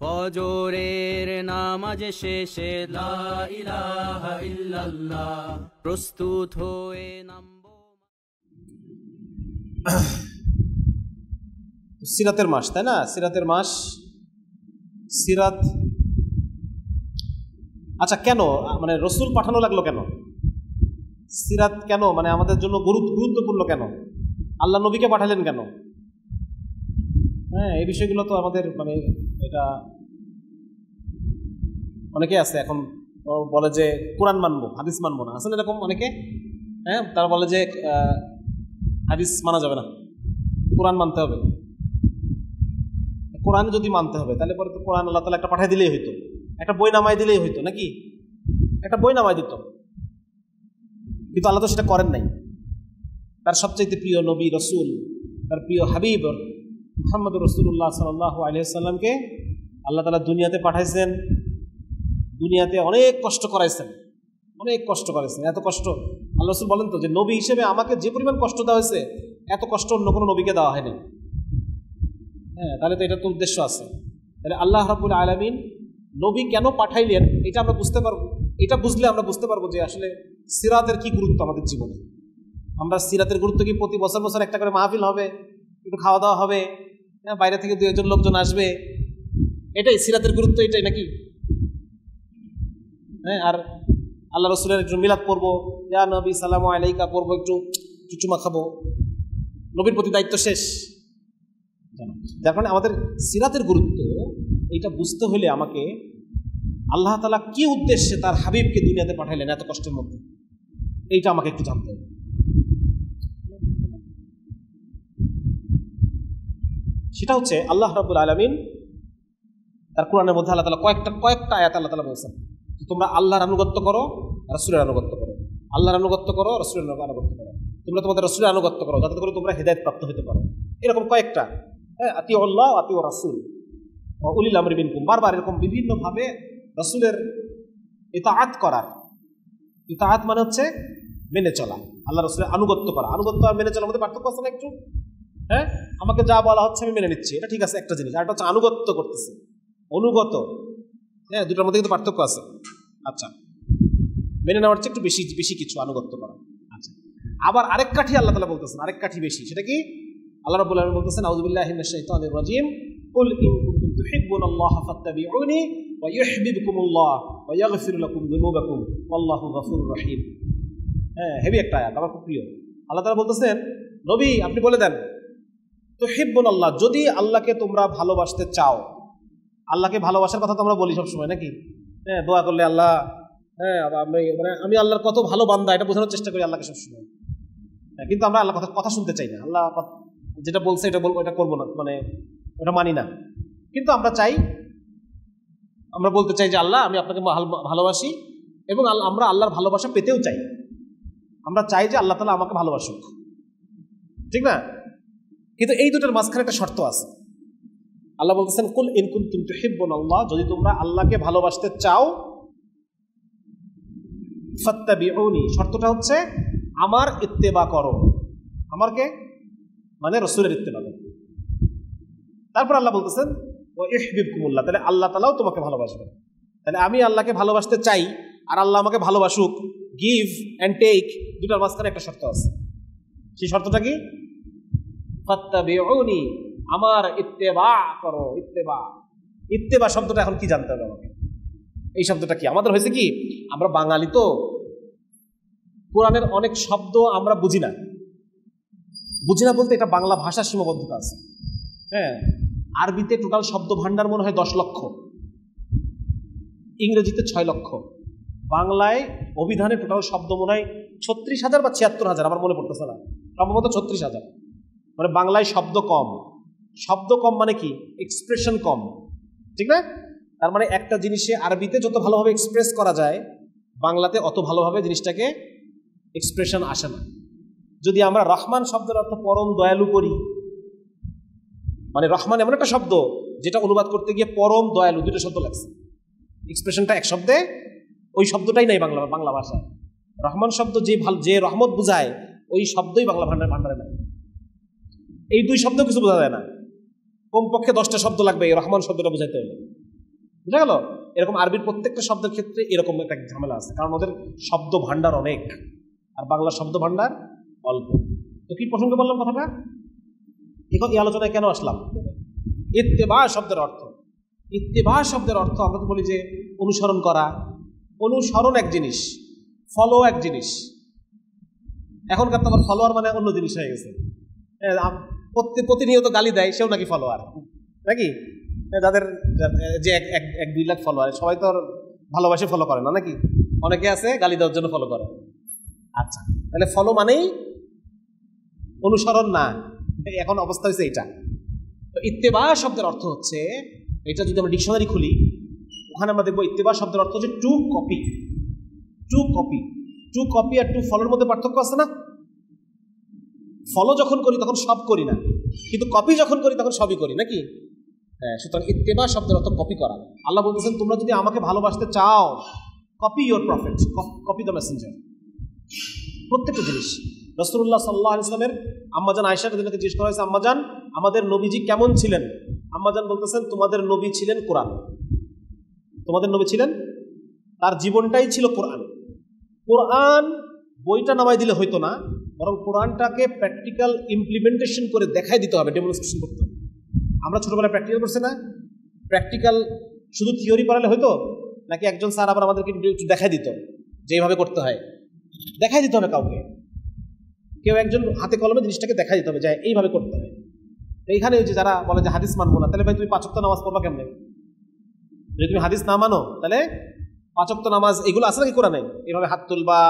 ফজরের নামাজ শেষে লা ইলাহা ইল্লাল্লাহ প্রস্তুত হয়ে নামব। সিরাতের মাস, তাই না? সিরাতের মাস, সিরাত। আচ্ছা, কেন মানে রসুল পাঠানো লাগলো কেন? সিরাত কেন মানে আমাদের জন্য গুরুত্বপূর্ণ কেন? আল্লাহ নবীকে পাঠালেন কেন? হ্যাঁ, এই বিষয়গুলো তো আমাদের মানে এটা অনেকে আছে এখন বলে যে কোরআন মানবো, হাদিস মানবো না। আসলে এরকম অনেকে, হ্যাঁ, তারা বলে যে হাদিস মানা যাবে না, কোরআন মানতে হবে। কোরআন যদি মানতে হবে তাহলে পরে তো কোরআন আল্লাহ তাআলা একটা পাঠাই দিলেই হইতো, একটা বই নামাই দিলেই হইতো, নাকি? একটা বই নামাই দিত, কিন্তু আল্লাহ তো সেটা করেন নাই। তার সবচেয়ে প্রিয় নবী রসুল, তার প্রিয় হাবিব মুহাম্মদ রাসূলুল্লাহ সাল্লাল্লাহু আলাইহি ওয়াসাল্লামকে আল্লাহ তাআলা দুনিয়াতে পাঠাইছেন, দুনিয়াতে অনেক কষ্ট করাইছেন, অনেক কষ্ট করাইছেন। এত কষ্ট আল্লাহ রাসূল বলেন তো যে নবী হিসেবে আমাকে যে পরিমাণ কষ্ট দেওয়া হয়েছে এত কষ্ট অন্য কোনো নবীকে দেওয়া হয়নি। হ্যাঁ, তাহলে তো এটা তো উদ্দেশ্য আছে। তাহলে আল্লাহ রাব্বুল আলামিন নবী কেন পাঠাইলেন এটা আমরা বুঝতে পারবো। এটা বুঝলে আমরা বুঝতে পারবো যে আসলে সিরাতের কি গুরুত্ব আমাদের জীবনে। আমরা সিরাতের গুরুত্ব কি প্রতি বছর বছর একটা করে মাহফিল হবে, একটু খাওয়া দাওয়া হবে, হ্যাঁ, বাইরে থেকে দু একজন লোকজন আসবে, এটাই সিরাতের গুরুত্ব, এটাই নাকি? হ্যাঁ, আর আল্লাহ রসুলের একটু মিলাদ পড়বো, ইয়া নবী সালামু আলাইকা পড়বো, একটু চুচুমা খাবো, নবীর প্রতি দায়িত্ব শেষ। যার কারণে আমাদের সিরাতের গুরুত্ব এইটা বুঝতে হলে আমাকে আল্লাহ তাআলা কি উদ্দেশ্যে তার হাবিবকে দুনিয়াতে পাঠাইলেন এত কষ্টের মধ্যে, এইটা আমাকে একটু জানতে হবে। সেটা হচ্ছে আল্লাহ রাব্বুল আলামিন তার কোরআনের মধ্যে আল্লাহ তাআলা কয়েকটা আয়াত আল্লাহ তাআলা বলেছেন তোমরা আল্লাহর আনুগত্য করো, রাসূলের আনুগত্য করো, আল্লাহর আনুগত্য করো, রাসূলের আনুগত্য করো, তোমরা তোমাদের রাসূলের আনুগত্য করো যাতে করে তোমরা হেদায়েত প্রাপ্ত হতে পারো। এরকম কয়েকটা, হ্যাঁ, আতিউল্লাহ আতিউর রাসূল ওয়া উলিল আমরি মিনকুম, বারবার এরকম বিভিন্ন ভাবে রাসূলের ইতাআত করার। ইতাআত মানে হচ্ছে মেনে চলা, আল্লাহ রাসূলের আনুগত্য করা। আনুগত্য আর মেনে চলার মধ্যে পার্থক্য আছে না একটু? হ্যাঁ, আমাকে যা বলা হচ্ছে আমি মেনে নিচ্ছি, এটা ঠিক আছে, একটা জিনিস। আর একটা হচ্ছে আনুগত্য করতেছে, অনুগত। হ্যাঁ, দুটার মধ্যে কিন্তু পার্থক্য আছে। আচ্ছা, মেনে নেওয়ার চেয়ে একটু বেশি কিছু আনুগত্য করা। আচ্ছা, আবার আরেক কাঠি আল্লাহ তাআলা বলতেছেন, আরেক কাঠি বেশি। সেটা কি? আল্লাহ রাব্বুল আলামিন বলতেছেন, আউযু বিল্লাহি মিনাশ শাইতানির রাজীম, কুল ইন কুনতুম তুহিব্বুনাল্লাহা ফাত্তাবিউনি ওয়া ইউহিব্বুকুমুল্লাহ ওয়া ইয়াগফির লাকুম যুনুবাকুম ওয়াল্লাহু গফুরুর রহিম। হ্যাঁ, হেভি একটা আয়াত, আমার খুব প্রিয়। আল্লাহ তাআলা বলতেছেন, নবী আপনি বলে দেন, তুহিব্বুনাল্লাহ, যদি আল্লাহকে তোমরা ভালোবাসতে চাও। আল্লাহকে ভালোবাসার কথা তো আমরা বলি সবসময়, নাকি? হ্যাঁ, দোয়া করলে আল্লাহ, হ্যাঁ, আমি আল্লাহর কত ভালো বান্দা এটা বোঝানোর চেষ্টা করি আল্লাহকে সবসময়। হ্যাঁ, কিন্তু আমরা আল্লাহ কথা শুনতে চাই না। আল্লাহ যেটা বলছে এটা বলবো, এটা করবো না, মানে ওটা মানি না। কিন্তু আমরা বলতে চাই যে আল্লাহ আমি আপনাকে ভালোবাসি, এবং আমরা আল্লাহর ভালোবাসা পেতেও চাই। আমরা চাই যে আল্লাহ তাআলা আমাকে ভালোবাসুক, ঠিক না? কিন্তু এই দুটোর মাঝখানে একটা শর্ত আছে। আল্লাহ বলতেছেন, কুল ইন কুনতুম তুহিব্বুনাল্লাহ, যদি তোমরা আল্লাহকে ভালোবাসতে চাও, ফাত্তাবিউনি, শর্তটা হচ্ছে আমার ইত্তেবা করো। আমারকে মানে রাসূলের ইত্তেবা করো। তারপর আল্লাহ বলতেছেন, ওয়া ইউহিব্বুকুমুল্লাহ, তাহলে আল্লাহ তাআলাও তোমাকে ভালোবাসবে। তাহলে আমি আল্লাহকে ভালোবাসতে চাই আর আল্লাহ আমাকে ভালোবাসুক, গিভ অ্যান্ড টেক, দুটার মাঝখানে একটা শর্ত আছে। সেই শর্তটা কি? ফাত্তাবিউনি, আমার ইত্তেবা করো। ইত্তেবা শব্দটা এখন কি জানতে হবে আমাকে? এই শব্দটা কি? আমাদের হয়েছে কি, আমরা বাঙালি তো, কোরআনের অনেক শব্দ আমরা বুঝি না বলতে এটা বাংলা ভাষার সীমাবদ্ধতা আছে। হ্যাঁ, আরবিতে টোটাল শব্দ ভান্ডার মনে হয় 10 লক্ষ, ইংরেজিতে 6 লক্ষ, বাংলায় অভিধানে টোটাল শব্দ মনে হয় 36,000 বা 76,000, আমার মনে পড়তেছে না, সম্ভবত 36,000। মানে বাংলায় শব্দ কম মানে কি? এক্সপ্রেশন কম, ঠিক না? তার মানে একটা জিনিসে আরবিতে যত ভালোভাবে এক্সপ্রেস করা যায়, বাংলাতে অত ভালোভাবে জিনিসটাকে এক্সপ্রেশন আসে না। যদি আমরা রহমান শব্দের অর্থ পরম দয়ালু করি, মানে রহমান এমন একটা শব্দ যেটা অনুবাদ করতে গিয়ে পরম দয়ালু দুটো শব্দ লাগছে, এক্সপ্রেশনটা এক শব্দে, ওই শব্দটাই নাই বাংলা ভাষায়। রহমান শব্দ যে রহমত বুঝায় ওই শব্দই বাংলা ভান্ডারে নাই। এই দুই শব্দ কিছু বোঝা যায় না, কমপক্ষে 10টা শব্দ লাগবে এই রহমান শব্দটা বোঝাইতে হলে। বুঝা গেল? এরকম আরবির প্রত্যেকটা শব্দের ক্ষেত্রে এরকম একটা ঝামেলা আছে, কারণ ওদের শব্দ ভান্ডার অনেক আর বাংলা শব্দ ভান্ডার অল্প। তো কি প্রসঙ্গে বললাম কথাটা, এখন এই আলোচনায় কেন আসলাম? ইত্তেবা শব্দের অর্থ, ইত্তেবা শব্দের অর্থ আমরা তো বলি যে অনুসরণ করা। অনুসরণ এক জিনিস, ফলো এক জিনিস। এখনকার তো আমার ফলোয়ার মানে অন্য জিনিস হয়ে গেছে। প্রতিনিয়ত গালি দেয় সেও নাকি ফলোয়ার, নাকি? যাদের যে 1-2 লাখ ফলোয়ার, সবাই তো ভালোবাসে ফলো করে না, নাকি? অনেকে আছে গালি দেওয়ার জন্য ফলো করে। আচ্ছা, তাহলে ফলো মানেই অনুসরণ না, এখন অবস্থা হয়েছে এটা। তো ইত্তেবা শব্দের অর্থ হচ্ছে, এটা যদি আমরা ডিকশনারি খুলি ওখানে আমরা দেখবো ইত্তেবা শব্দের অর্থ হচ্ছে to copy. To copy, to copy আর টু ফলোর মধ্যে পার্থক্য আছে না? ফলো যখন করি তখন সব করি না, কিন্তু কপি যখন করি তখন সবই করি, নাকি? হ্যাঁ, সুতরাং ইত্তেবা শব্দের অর্থ কপি করা। আল্লাহ বলতেছেন তোমরা যদি আমাকে ভালোবাসতে চাও, copy your prophet, copy the Messenger. প্রত্যেকটা জিনিস রাসূলুল্লাহ সাল্লাল্লাহু আলাইহি ওয়াসাল্লামের আম্মাজান আয়েশা রাদিয়াল্লাহু আনহা জিজ্ঞেস করা হয়েছে, আম্মাজান আমাদের নবীজি কেমন ছিলেন? আম্মাজান বলতেছেন তোমাদের নবী ছিলেন কোরআন। তোমাদের নবী ছিলেন, তার জীবনটাই ছিল কোরআন। কোরআন বইটা নামাই দিলে হইতো না, বরং কোরআনটাকে প্র্যাকটিক্যাল ইমপ্লিমেন্টেশন করে দেখাই দিতে হবে, ডেমনস্ট্রেশন করতে হবে। আমরা ছোটবেলায় প্র্যাকটিক্যাল করছি না? প্র্যাকটিক্যাল শুধু থিওরি পড়ালে হইতো নাকি একজন স্যার আবার আমাদেরকে দেখাই দিত যে এইভাবে করতে হয়? দেখাই দিতে হবে কাউকে, কেউ একজন হাতে কলমে জিনিসটাকে দেখাই দিতে হবে যে এইভাবে করতে হয়। এইখানে যে যারা বলে যে হাদিস মানবো না, তাহলে ভাই তুমি 5 ওয়াক্ত নামাজ পড়বা কেমনে? যদি তুমি হাদিস না মানো তাহলে 5 ওয়াক্ত নামাজ এগুলো আছে নাকি কোরআনে? এভাবে হাত তুলবা,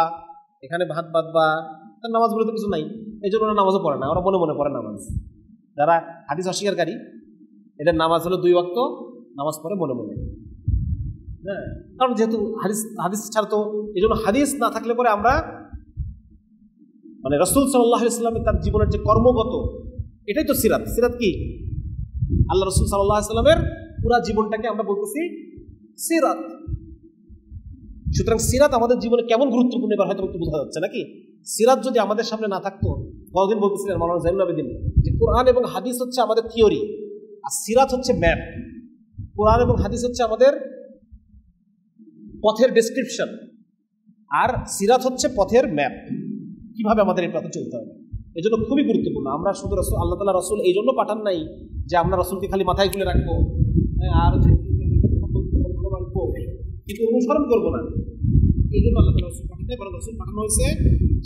এখানে হাত বাঁধবা, তার নামাজগুলো তো কিছু নাই। এই জন্য ওরা নামাজও পড়ে না, ওরা মনে মনে পড়ে নামাজ। যারা হাদিস অস্বীকারী এদের নামাজ হলো 2 ওয়াক্ত, নামাজ পড়ে মনে মনে। হ্যাঁ, কারণ যেহেতু হাদিস ছাড়া তো, এই জন্য হাদিস না থাকলে পরে আমরা মানে রাসূল সাল্লাল্লাহু আলাইহি ওয়াসাল্লামের তার জীবনের যে কর্মগত, এটাই তো সিরাত। সিরাত কি? আল্লাহ রাসূল সাল্লাল্লাহু আলাইহি ওয়াসাল্লামের পুরো জীবনটাকে আমরা বলতেছি সিরাত। সুতরাং সিরাত আমাদের জীবনে কেমন গুরুত্বপূর্ণ এবার হয়তো একটু বোঝা যাচ্ছে, নাকি? সিরাত যদি আমাদের সামনে না থাকতো, কতদিন বলতেছিলেন মাওলানা জাইনুল আবেদিন যে কোরআন এবং হাদিস হচ্ছে আমাদের থিওরি আর সিরাত হচ্ছে ম্যাপ। কোরআন এবং হাদিস হচ্ছে আমাদের পথের ডেসক্রিপশন আর সিরাত হচ্ছে পথের ম্যাপ, কিভাবে আমাদের এই পথে চলতে হবে। এই জন্য খুবই গুরুত্বপূর্ণ। আমরা শুধু রসুল, আল্লাহ তাআলা রসুল এই জন্য পাঠান নাই যে আমরা রসুলকে খালি মাথায় তুলে রাখবো আর কিন্তু অনুসরণ করবো না। এই জন্য আল্লাহ তাআলা রসুল পাঠাতে, বরং রসুল পাঠানো হয়েছে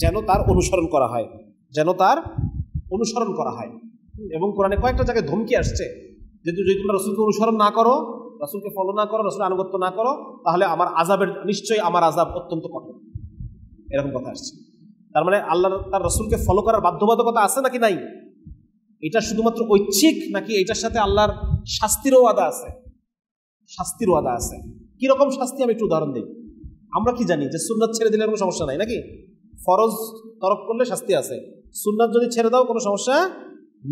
যেন তার অনুসরণ করা হয়, যেন তার অনুসরণ করা হয়। এবং কোরআনে কয়েকটা জায়গায় ধমকি আসছে যে যদি তোমরা রসুলকে অনুসরণ না করো, রসুলকে ফলো না করো, রসুলের আনুগত্য না করো, তাহলে আমার আযাবের, নিশ্চয়ই আমার আযাব অত্যন্ত কঠোর, এরকম কথা আসছে। তার মানে আল্লাহ তার রসুলকে ফলো করার বাধ্যবাধকতা আছে নাকি নাই? এটা শুধুমাত্র ঐচ্ছিক নাকি এটার সাথে আল্লাহর শাস্তিরও ওয়াদা আছে? শাস্তির ওয়াদা আছে। কিরকম শাস্তি আমি একটু উদাহরণ দিই। আমরা কি জানি যে সুন্নাত ছেড়ে দিলে কোনো সমস্যা নাই, নাকি? ফরজ তরক করলে শাস্তি আছে, সুন্নাত যদি ছেড়ে দাও কোনো সমস্যা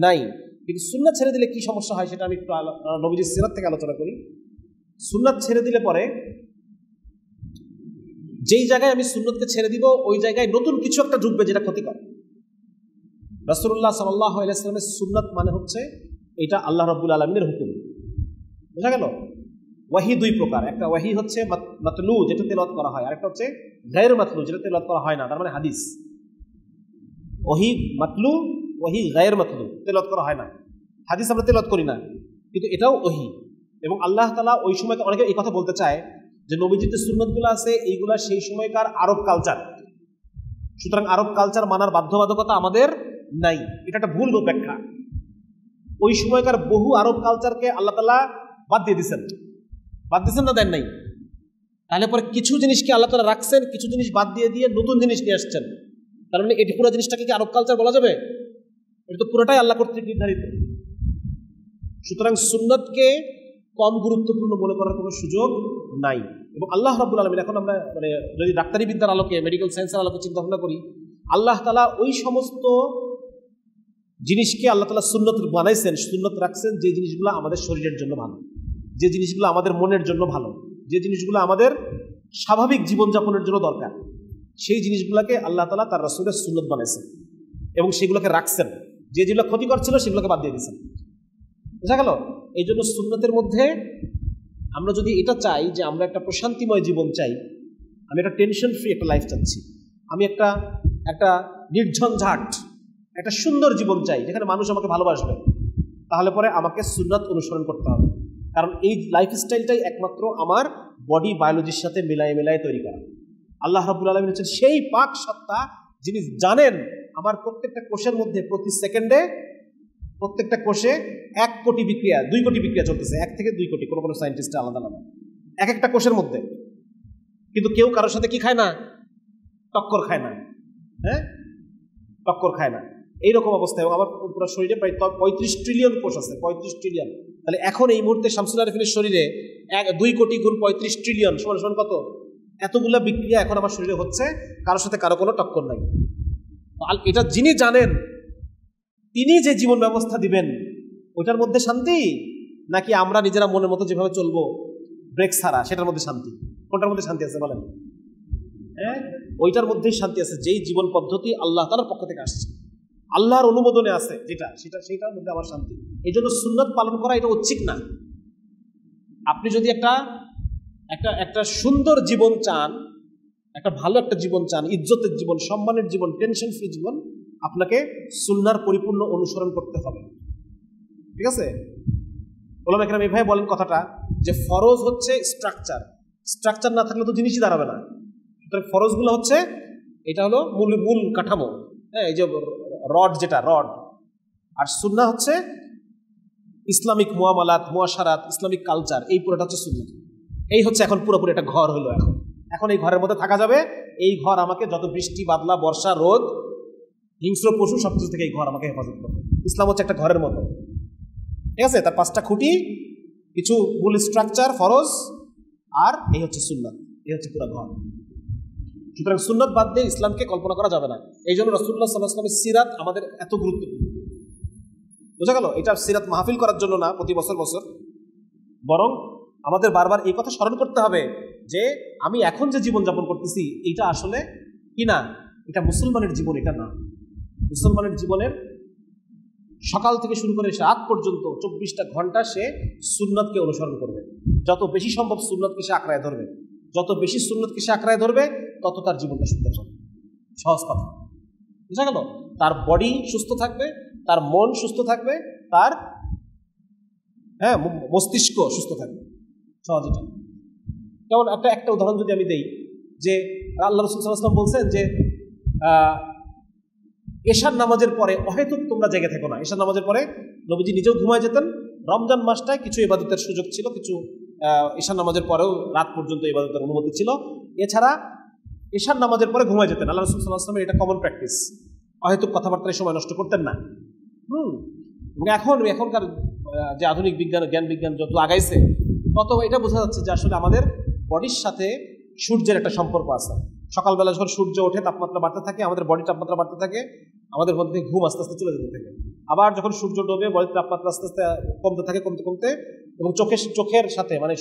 নাই। কিন্তু সুন্নাত ছেড়ে দিলে কি সমস্যা হয় সেটা আমি একটু নবীজির সিরাত থেকে আলোচনা করি। সুন্নাত ছেড়ে দিলে পরে যেই জায়গায় আমি সুন্নতকে ছেড়ে দিব ওই জায়গায় নতুন কিছু একটা ঢুকবে যেটা ক্ষতিকর। রাসূলুল্লাহ সাল্লাল্লাহু আলাইহি ওয়াসাল্লামের সুন্নাত মানে হচ্ছে এটা আল্লাহ রাব্বুল আলামিনের হুকুম। বুঝা গেল? ওয়াহি 2 প্রকার, একটা ওয়াহি হচ্ছে মাতলু যেটা তেলাওয়াত করা হয়, আর একটা হচ্ছে গায়র মাতলু যেটা তেলাওয়াত করা হয় না, তার মানে হাদিস। ওয়াহি মাতলু, ওয়াহি গায়র মাতলু, তেলাওয়াত করা হয় না। হাদিস আমরা তেলাওয়াত করি না, কিন্তু এটাও ওয়াহি। এবং আল্লাহ তাআলা ওই সময়, অনেকে এই কথা বলতে চায় যে নবীজির যে সুন্নতগুলো আছে এইগুলা সেই সময়কার আরব কালচার, সুতরাং আরব কালচার মানার বাধ্যবাধকতা আমাদের নাই। এটা একটা ভুল ব্যাখ্যা। ওই সময়কার বহু আরব কালচারকে আল্লাহ তাআলা বাদ দিয়ে দিচ্ছেন। বাদ দিচ্ছেন না, দেন নাই? তাহলে পরে কিছু জিনিসকে আল্লাহ তাআলা রাখছেন, কিছু জিনিস বাদ দিয়ে দিয়ে নতুন জিনিস নিয়ে আসছেন। তার মানে এটি পুরো জিনিসটাকে কি আরব কালচার বলা যাবে? এটা তো পুরোটাই আল্লাহ কর্তৃক নির্ধারিত। সুতরাং সুন্নাতকে কম গুরুত্বপূর্ণ মনে করার কোনো সুযোগ নাই। এবং আল্লাহ রাব্বুল আলামিন, এখন আমরা মানে যদি ডাক্তারি বিদ্যার আলোকে, মেডিকেল সায়েন্সের আলোকে চিন্তা ভাবনা করি, আল্লাহ তাআলা ওই সমস্ত জিনিসকে আল্লাহ তাআলা সুন্নত বানাইছেন, সুন্নত রাখছেন যে জিনিসগুলো আমাদের শরীরের জন্য ভালো, যে জিনিসগুলো আমাদের মনের জন্য ভালো, যে জিনিসগুলো আমাদের স্বাভাবিক জীবনযাপনের জন্য দরকার, সেই জিনিসগুলোকে আল্লাহ তাআলা তার রাসূলের সুন্নত বানাইছেন এবং সেগুলোকে রাখছেন। যে যেগুলো ক্ষতিকর ছিল সেগুলোকে বাদ দিয়ে দিয়েছেন। বুঝা গেল? এই জন্য সুন্নতের মধ্যে আমরা যদি এটা চাই যে আমরা একটা প্রশান্তিময় জীবন চাই, আমি একটা টেনশন ফ্রি একটা লাইফ চাচ্ছি, আমি একটা একটা নির্ঝঞ্ঝাট একটা সুন্দর জীবন চাই যেখানে মানুষ আমাকে ভালোবাসবে, তাহলে পরে আমাকে সুন্নাত অনুসরণ করতে হবে। কারণ এই লাইফস্টাইলটাই একমাত্র আমার বডি বায়োলজির সাথে মিলায়ে তৈরি করা। আল্লাহ রাব্বুল আলামিন হচ্ছেন সেই পাক সত্তা যিনি জানেন আমার প্রত্যেকটা কোষের মধ্যে প্রতি সেকেন্ডে প্রত্যেকটা কোষে 1 কোটি বিক্রিয়া 2 কোটি বিক্রিয়া চলতেছে, 1 থেকে 2 কোটি, কোনো সায়েন্টিস্ট আলাদা আলাদা এক একটা কোষের মধ্যে। কিন্তু কেউ কারোর সাথে কি খায় না? টক্কর খায় না। হ্যাঁ, টক্কর খায় না। এইরকম অবস্থায় আমার পুরো শরীরে প্রায় 35 ট্রিলিয়ন কোষ আছে, 35 ট্রিলিয়ন। তাহলে এখন এই মুহূর্তে শামসুল আরিফিনের শরীরে 2 কোটি গুণ 35 ট্রিলিয়ন সমান কত? এতগুলা বিক্রিয়া এখন আমার শরীরে হচ্ছে, কারোর সাথে কারো কোনো টক্কর নাই। এটা যিনি জানেন তিনি যে জীবন ব্যবস্থা দিবেন ওইটার মধ্যে শান্তি, নাকি আমরা নিজেরা মনের মতো যেভাবে চলবো ব্রেক ছাড়া সেটার মধ্যে শান্তি? কোনটার মধ্যে শান্তি আছে বলেন? হ্যাঁ, ওইটার মধ্যেই শান্তি আছে যেই জীবন পদ্ধতি আল্লাহ তাআলার পক্ষ থেকে আসছে, আল্লাহর অনুমোদনে আছে, সেটার মধ্যে আমার শান্তি। এই জন্য সুন্নাত পালন করা এটা ঐচ্ছিক না। আপনি যদি একটা সুন্দর জীবন চান, একটা ভালো একটা জীবন চান, ইজ্জতের জীবন, সম্মানের জীবন, টেনশন ফ্রি জীবন, আপনাকে সুন্নাহর পরিপূর্ণ অনুসরণ করতে হবে। ঠিক আছে? ওলামা কেরাম এভাবে বলেন কথাটা যে ফরজ হচ্ছে স্ট্রাকচার না থাকলে তো জিনিসই দাঁড়াবে না। ফরজগুলো হচ্ছে এটা হলো মূল কাঠামো, হ্যাঁ, এই যে রড, যেটা রড। আর সুন্নাহ হচ্ছে ইসলামিক মুআমালাত, মুআশারাত, ইসলামিক কালচার, এই পুরোটা হচ্ছে সুন্নাহ। এই হচ্ছে এখন পুরোপুরি একটা ঘর হলো। এখন এই ঘরের মধ্যে থাকা যাবে। এই ঘর আমাকে যত বৃষ্টি, বাদলা, বর্ষা, রোদ, হিংস্র পশু সবকিছু থেকে এই ঘর আমাকে হেফাজত করবে। ইসলাম হচ্ছে একটা ঘরের মতো। ঠিক আছে? তার 5টা খুঁটি, কিছু মূল স্ট্রাকচার, ফরজ, আর এই হচ্ছে সুন্নাত। এই হচ্ছে পুরো ঘর। সুতরাং সুন্নাত বাদ দিয়ে ইসলামকে কল্পনা করা যাবে না। এই জন্য রাসূলুল্লাহ সাল্লাল্লাহু আলাইহি ওয়াসাল্লামের সিরাত আমাদের এত গুরুত্বপূর্ণ। বোঝা গেল? এটা সিরাত মাহফিল করার জন্য না প্রতি বছর, বরং আমাদের বারবার এই কথা স্মরণ করতে হবে যে আমি এখন যে জীবনযাপন করতেছি এটা আসলে কি না, এটা মুসলমানের জীবন, এটা না। মুসলমানের জীবনের সকাল থেকে শুরু করে রাত পর্যন্ত 24টা ঘন্টা সে সুন্নাতকে অনুসরণ করবে। যত বেশি সম্ভব সুন্নাতকে সে আঁকড়ায় ধরবে, যত বেশি সুন্নাতকে সে আঁকড়ায় ধরবে তত তার জীবনটা সুন্দর হবে। সহজ কথা, বুঝা গেল? তার বডি সুস্থ থাকবে, তার মন সুস্থ থাকবে, তার মস্তিষ্ক সুস্থ থাকবে। সহজ এটা। যেমন একটা উদাহরণ যদি আমি দেই, যে আল্লাহ রাসূল সাল্লাল্লাহু আলাইহি ওয়াসাল্লাম বলছেন যে এশার নামাজের পরে অহেতুক তোমরা জেগে থেকো না। এশার নামাজের পরে নবীজি নিজেও ঘুমায় যেতেন। রমজান মাসটায় কিছু ইবাদতের সুযোগ ছিল, কিছু এশার নামাজের পরেও রাত পর্যন্ত ইবাদতের অনুমতি ছিল। এছাড়া এশার নামাজের পরে ঘুমায় যেতেন। আল্লাহ রাসূল সাল্লাল্লাহু আলাইহি ওয়াসাল্লামের এটা কমন প্র্যাকটিস। অহেতুক কথাবার্তায় সময় নষ্ট করতেন না। এবং এখনকার যে আধুনিক জ্ঞান বিজ্ঞান যত আগাইছে তত এটা বোঝা যাচ্ছে যে আসলে আমাদের বডির সাথে সূর্যের একটা সম্পর্ক আছে। সকালবেলা যখন সূর্য ওঠে তাপমাত্রা বাড়তে থাকে, আমাদের বডির তাপমাত্রা বাড়তে থাকে, আমাদের মধ্যে ঘুম আস্তে আস্তে চলে যেতে থাকে। আবার যখন সূর্য ডোবে বডির তাপমাত্রা আস্তে আস্তে কমতে এবং চোখের সাথে, মানে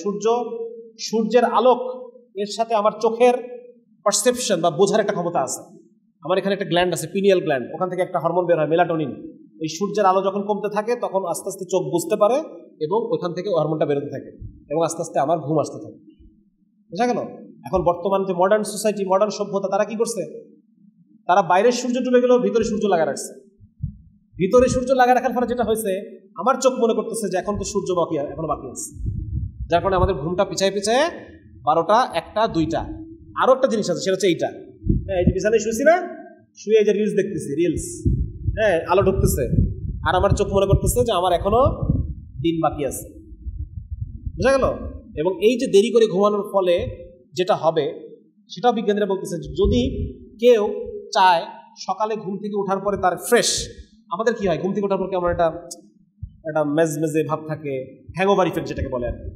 সূর্যের আলোক এর সাথে আমার চোখের পারসেপশন বা বোঝার একটা ক্ষমতা আছে। আমার এখানে একটা গ্ল্যান্ড আছে, পিনিয়াল গ্ল্যান্ড, ওখান থেকে একটা হরমোন বের হয়, মেলাটোনিন। এই সূর্যের আলো যখন কমতে থাকে তখন আস্তে আস্তে চোখ বুঝতে পারে এবং ওখান থেকে হরমোনটা বেরোতে থাকে এবং আস্তে আস্তে আমার ঘুম আসতে থাকে। বুঝা গেল? এখন বর্তমান যে মডার্ন সোসাইটি, মডার্ন সভ্যতা, তারা কি করছে? তারা বাইরের সূর্য ডুবে গেলেও ভিতরে সূর্য লাগা রাখছে। ভিতরে সূর্য লাগা রাখার ফলে যেটা হয়েছে, আমার চোখ মনে করতেছে যে এখন তো সূর্য এখনো বাকি আছে, যার কারণে আমাদের ঘুমটা পিছায় 12টা, 1টা, 2টা। আরো একটা জিনিস আছে, সেটা হচ্ছে এইটা। হ্যাঁ, এই যে বিছানায় শুয়েছি না, শুয়ে এই যে রিলস দেখতেছি, হ্যাঁ, আলো ঢুকতেছে, আর আমার চোখ মনে করতেছে যে আমার এখনো দিন বাকি আছে। বুঝা গেল? এবং এই যে দেরি করে ঘুমানোর ফলে যেটা হবে সেটাও বিজ্ঞানীরা বলতেছে, যদি কেউ চায় সকালে ঘুম থেকে ওঠার পরে তার ফ্রেশ, আমাদের কি হয়, ঘুম থেকে ওঠার পর কেমন একটা মেজমেজে ভাব থাকে, হ্যাংওভার ইফেক্ট যেটাকে বলে আর কি,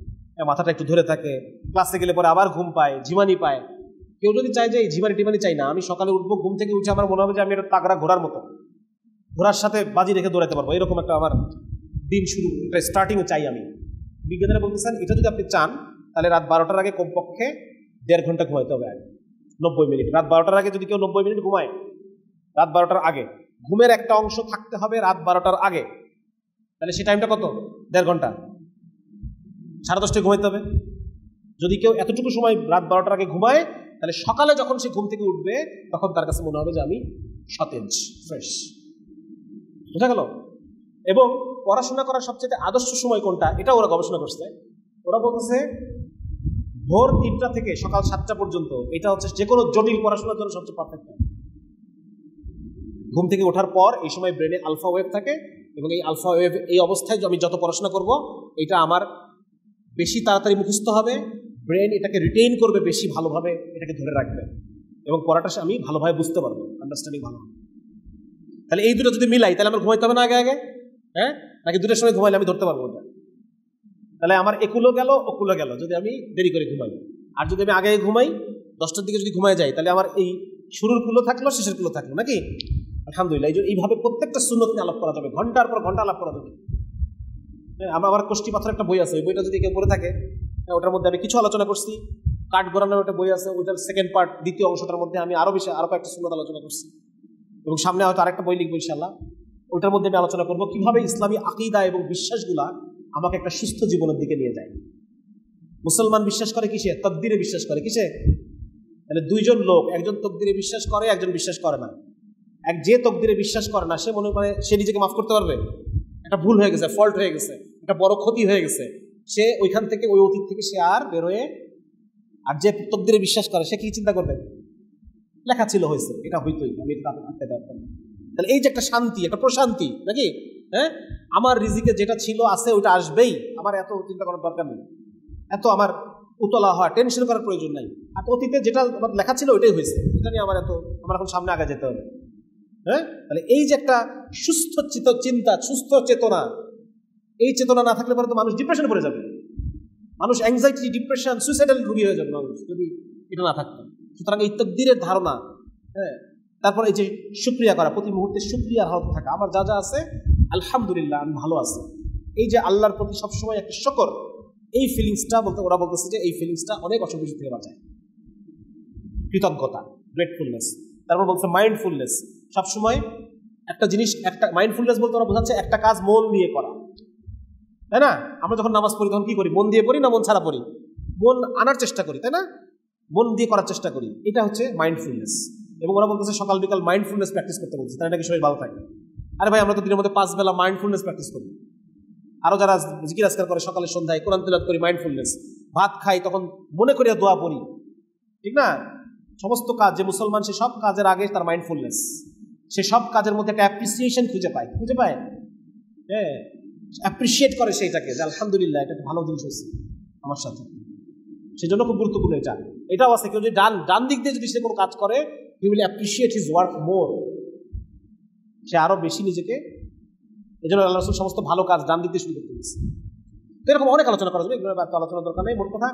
মাথাটা একটু ধরে থাকে, ক্লাসে গেলে পরে আবার ঘুম পায়, ঝিমানি পায়। কেউ যদি চায় যে এই ঝিমানি চাই না, আমি সকালে উঠবো, ঘুম থেকে উঠে আমার মনে হবে যে আমি একটা তাগড়া ঘোড়ার মতো, ঘোড়ার সাথে বাজি রেখে দৌড়াতে পারবো, এরকম একটা আমার দিন শুরু, একটা স্টার্টিং চাই আমি। বিজ্ঞানীরা বলতেছেন এটা যদি আপনি চান তাহলে রাত 12টার আগে কমপক্ষে 1.5 ঘন্টা ঘুমাইতে হবে, 90 মিনিট। রাত 12টার আগে যদি কেউ 90 মিনিট ঘুমায়, রাত 12টার আগে ঘুমের একটা অংশ থাকতে হবে রাত 12টার আগে, তাহলে সেই টাইমটা কত? 1.5 ঘন্টা। 10:30টায় ঘুমাইতে হবে। যদি কেউ এতটুকু সময় রাত 12টার আগে ঘুমায়, তাহলে সকালে যখন সে ঘুম থেকে উঠবে তখন তার কাছে মনে হবে যে আমি সতেজ, ফ্রেশ। বুঝা গেল? এবং পড়াশোনা করার সবচেয়ে আদর্শ সময় কোনটা, এটা ওরা গবেষণা করছে। ওরা বলতেছে ভোর 3টা থেকে সকাল 7টা পর্যন্ত, এটা হচ্ছে যে কোনো জটিল পড়াশোনার জন্য সবচেয়ে পারফেক্ট। ঘুম থেকে ওঠার পর এই সময় ব্রেনে আলফা ওয়েভ থাকে, এবং এই আলফা ওয়েভ এই অবস্থায় আমি যত পড়াশোনা করব এটা আমার বেশি তাড়াতাড়ি মুখস্থ হবে, ব্রেন এটাকে রিটেইন করবে, বেশি ভালোভাবে এটাকে ধরে রাখবে, এবং পড়াটা আমি ভালোভাবে বুঝতে পারবো, আন্ডারস্ট্যান্ডিং ভালো হবে। তাহলে এই দুটো যদি মিলাই তাহলে আমার ঘুমাইতে হবে না আগে আগে, হ্যাঁ? নাকি দুটোর সময় ঘুমাইলে আমি ধরতে পারবো না? তাহলে আমার একুলো গেল ওকুলো গেল যদি আমি দেরি করে ঘুমাই। আর যদি আমি আগে ঘুমাই, 10টার দিকে যদি ঘুমাই যাই, তাহলে আমার এই শুরুর কুলো থাকলো, শেষের কুলো থাকলো, নাকি? আলহামদুলিল্লাহ। এইভাবে প্রত্যেকটা সুন্নত নিয়ে আলাপ করা যাবে, ঘন্টার পর ঘন্টা আলাপ করা যাবে। আমার কষ্টি পাথর একটা বই আছে, ওই বইটা যদি কেউ পড়ে থাকে, ওটার মধ্যে আমি কিছু আলোচনা করছি। কাঠ গড়ানোর একটা বই আছে, ওইটার সেকেন্ড পার্ট, দ্বিতীয় অংশটার মধ্যে আমি আরো কয়েকটা সুন্নত আলোচনা করছি, এবং সামনে হয়তো আরেকটা বই লিখবো ইনশাআল্লাহ। ওইটার মধ্যে আমি আলোচনা করবো কিভাবে ইসলামী আকীদা এবং বিশ্বাসগুলা আমাকে একটা সুস্থ জীবনের দিকে নিয়ে যায়। মুসলমান বিশ্বাস করে কিসে? তাকদীরে বিশ্বাস করে। কিসে? তাহলে দুইজন লোক, একজন তাকদীরে বিশ্বাস করে, একজন বিশ্বাস করে না। যে তাকদীরে বিশ্বাস করে না, সে মনে করে সে নিজেকে মাফ করতে পারবে? একটা ভুল হয়ে গেছে, ফল্ট হয়ে গেছে, একটা বড় ক্ষতি হয়ে গেছে, সে ওইখান থেকে, ওই অতীত থেকে সে আর বেরোয়। আর যে তাকদীরে বিশ্বাস করে সে কি চিন্তা করবে? লেখা ছিল, হয়েছে, এটা হইতোই, আমি এটা আটকে দেওয়া। তাহলে এই যে একটা শান্তি, একটা প্রশান্তি, নাকি? হ্যাঁ, আমার রিজিকে যেটা ছিল আছে, ওইটা আসবেই, আমার এত চিন্তা করার দরকার নেই, এত আমার উতলা হওয়া, টেনশন করার প্রয়োজন নাই। আর অতীতে যেটা আমার লেখা ছিল ওইটাই হয়েছে, এটা নিয়ে আমার এখন সামনে আগে যেতে হবে। হ্যাঁ, তাহলে এই যে একটা সুস্থ চিন্তা, সুস্থ চেতনা, এই চেতনা না থাকলে পরে তো মানুষ ডিপ্রেশনে পড়ে যাবে, মানুষ অ্যাংজাইটি, ডিপ্রেশন, সুইসাইডাল রোগী হয়ে যাবে মানুষ, যদি এটা না থাকতো। সুতরাং এই তাকদীরের ধারণা, হ্যাঁ, তারপর এই যে শুকরিয়া করা, প্রতি মুহূর্তে শুকরিয়ার হালত থাকা, আমার যা যা আছে আলহামদুলিল্লাহ আমি ভালো আছি, এই যে আল্লাহর প্রতি সবসময় একটা শুকর, এই ফিলিংসটা ওরা বলতেছে যে এই ফিলিংসটা অনেক অসুখ বিসুখ থেকে বাঁচায়। কৃতজ্ঞতা, গ্রেটফুলনেস। তারপর বলছে মাইন্ডফুলনেস, সবসময় একটা জিনিস, একটা মাইন্ডফুলনেস বলতে ওরা বোঝাচ্ছে একটা কাজ মন দিয়ে করা, তাই না? আমরা যখন নামাজ পড়ি তখন কি করি? মন দিয়ে পড়ি না মন ছাড়া পড়ি? মন আনার চেষ্টা করি, তাই না? মন দিয়ে করার চেষ্টা করি, এটা হচ্ছে মাইন্ডফুলনেস। এবং ওরা বলতেছে সকাল বিকাল মাইন্ডফুলনেস প্র্যাকটিস করতে বলছে, তাই নাকি শরীর ভালো থাকে। আরে ভাই, আমরা তো দিনের মধ্যে 5 বেলা মাইন্ডফুলনেস প্র্যাকটিস করি। আরো যারা জিকির আজকার করে সকালে সন্ধ্যায়, কোরআন তিলাওয়াত করি, মাইন্ডফুলনেস। ভাত খাই তখন মনে করিয়া দোয়া পড়ি, ঠিক না? সমস্ত কাজ, যে মুসলমান সে সব কাজের আগে তার মাইন্ডফুলনেস, সে সব কাজের মধ্যে একটা অ্যাপ্রিসিয়েশন খুঁজে পায়, হ্যাঁ, অ্যাপ্রিসিয়েট করে সেইটাকে, যে আলহামদুলিল্লাহ এটা ভালো জিনিস হয়েছে আমার সাথে, সেই জন্য খুব গুরুত্বপূর্ণ এটাও আছে। কেউ যদি ডান দিক দিয়ে যদি সে কোনো কাজ করে, he will appreciate his work more, সে আরো বেশি নিজেকে, এই জন্য আল্লাহ রাসূল সমস্ত ভালো কাজ ডান দিক দিয়ে শুরু করতে দিয়েছে। তো এরকম অনেক আলোচনা করা যাবে, এগুলো আলোচনার দরকার নেই। মোট কথা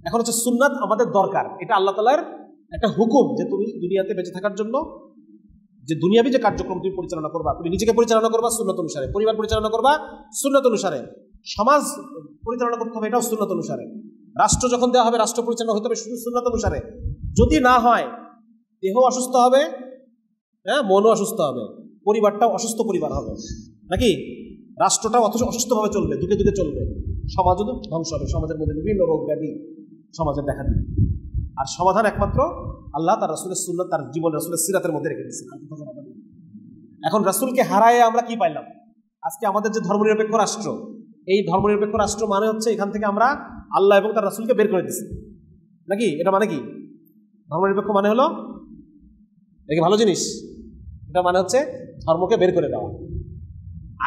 এখন হচ্ছে সুন্নাত আমাদের দরকার, এটা আল্লাহ তাআলার একটা হুকুম, যে তুমি দুনিয়াতে বেঁচে থাকার জন্য যে দুনিয়াবী যে কার্যক্রম তুমি পরিচালনা করবা, তুমি নিজেকে পরিচালনা করবা সুন্নাত অনুসারে, পরিবার পরিচালনা করবা সুন্নাত অনুসারে, সমাজ পরিচালনা করতে হবে এটাও সুন্নাত অনুসারে, রাষ্ট্র যখন দেওয়া হবে রাষ্ট্র পরিচালনা হতে হবে শুধু সুন্নাত অনুসারে। যদি না হয়, দেহ অসুস্থ হবে, হ্যাঁ, মনও অসুস্থ হবে, পরিবারটাও অসুস্থ পরিবার হবে, নাকি? রাষ্ট্রটাও অসুস্থভাবে চলবে, দুকে দুকে চলবে, সমাজও ধ্বংস হবে, সমাজের মধ্যে বিভিন্ন রোগ ব্যাধি সমাজের দেখা দিবে। আর সমাধান একমাত্র আল্লাহ তার রাসূলের সুন্নাত, তার জীবন রাসূলের সিরাতের মধ্যে রেখে দিয়েছেন। এখন রাসূলকে হারায়ে আমরা কি পাইলাম? আজকে আমাদের যে ধর্মনিরপেক্ষ রাষ্ট্র, এই ধর্মনিরপেক্ষ রাষ্ট্র মানে হচ্ছে এখান থেকে আমরা আল্লাহ এবং তার রাসূলকে বের করে দিচ্ছি, নাকি? এটা মানে কি? ধর্মনিরপেক্ষ মানে হলো এটা ভালো জিনিস, এটা মানে হচ্ছে ধর্মকে বের করে দেওয়া,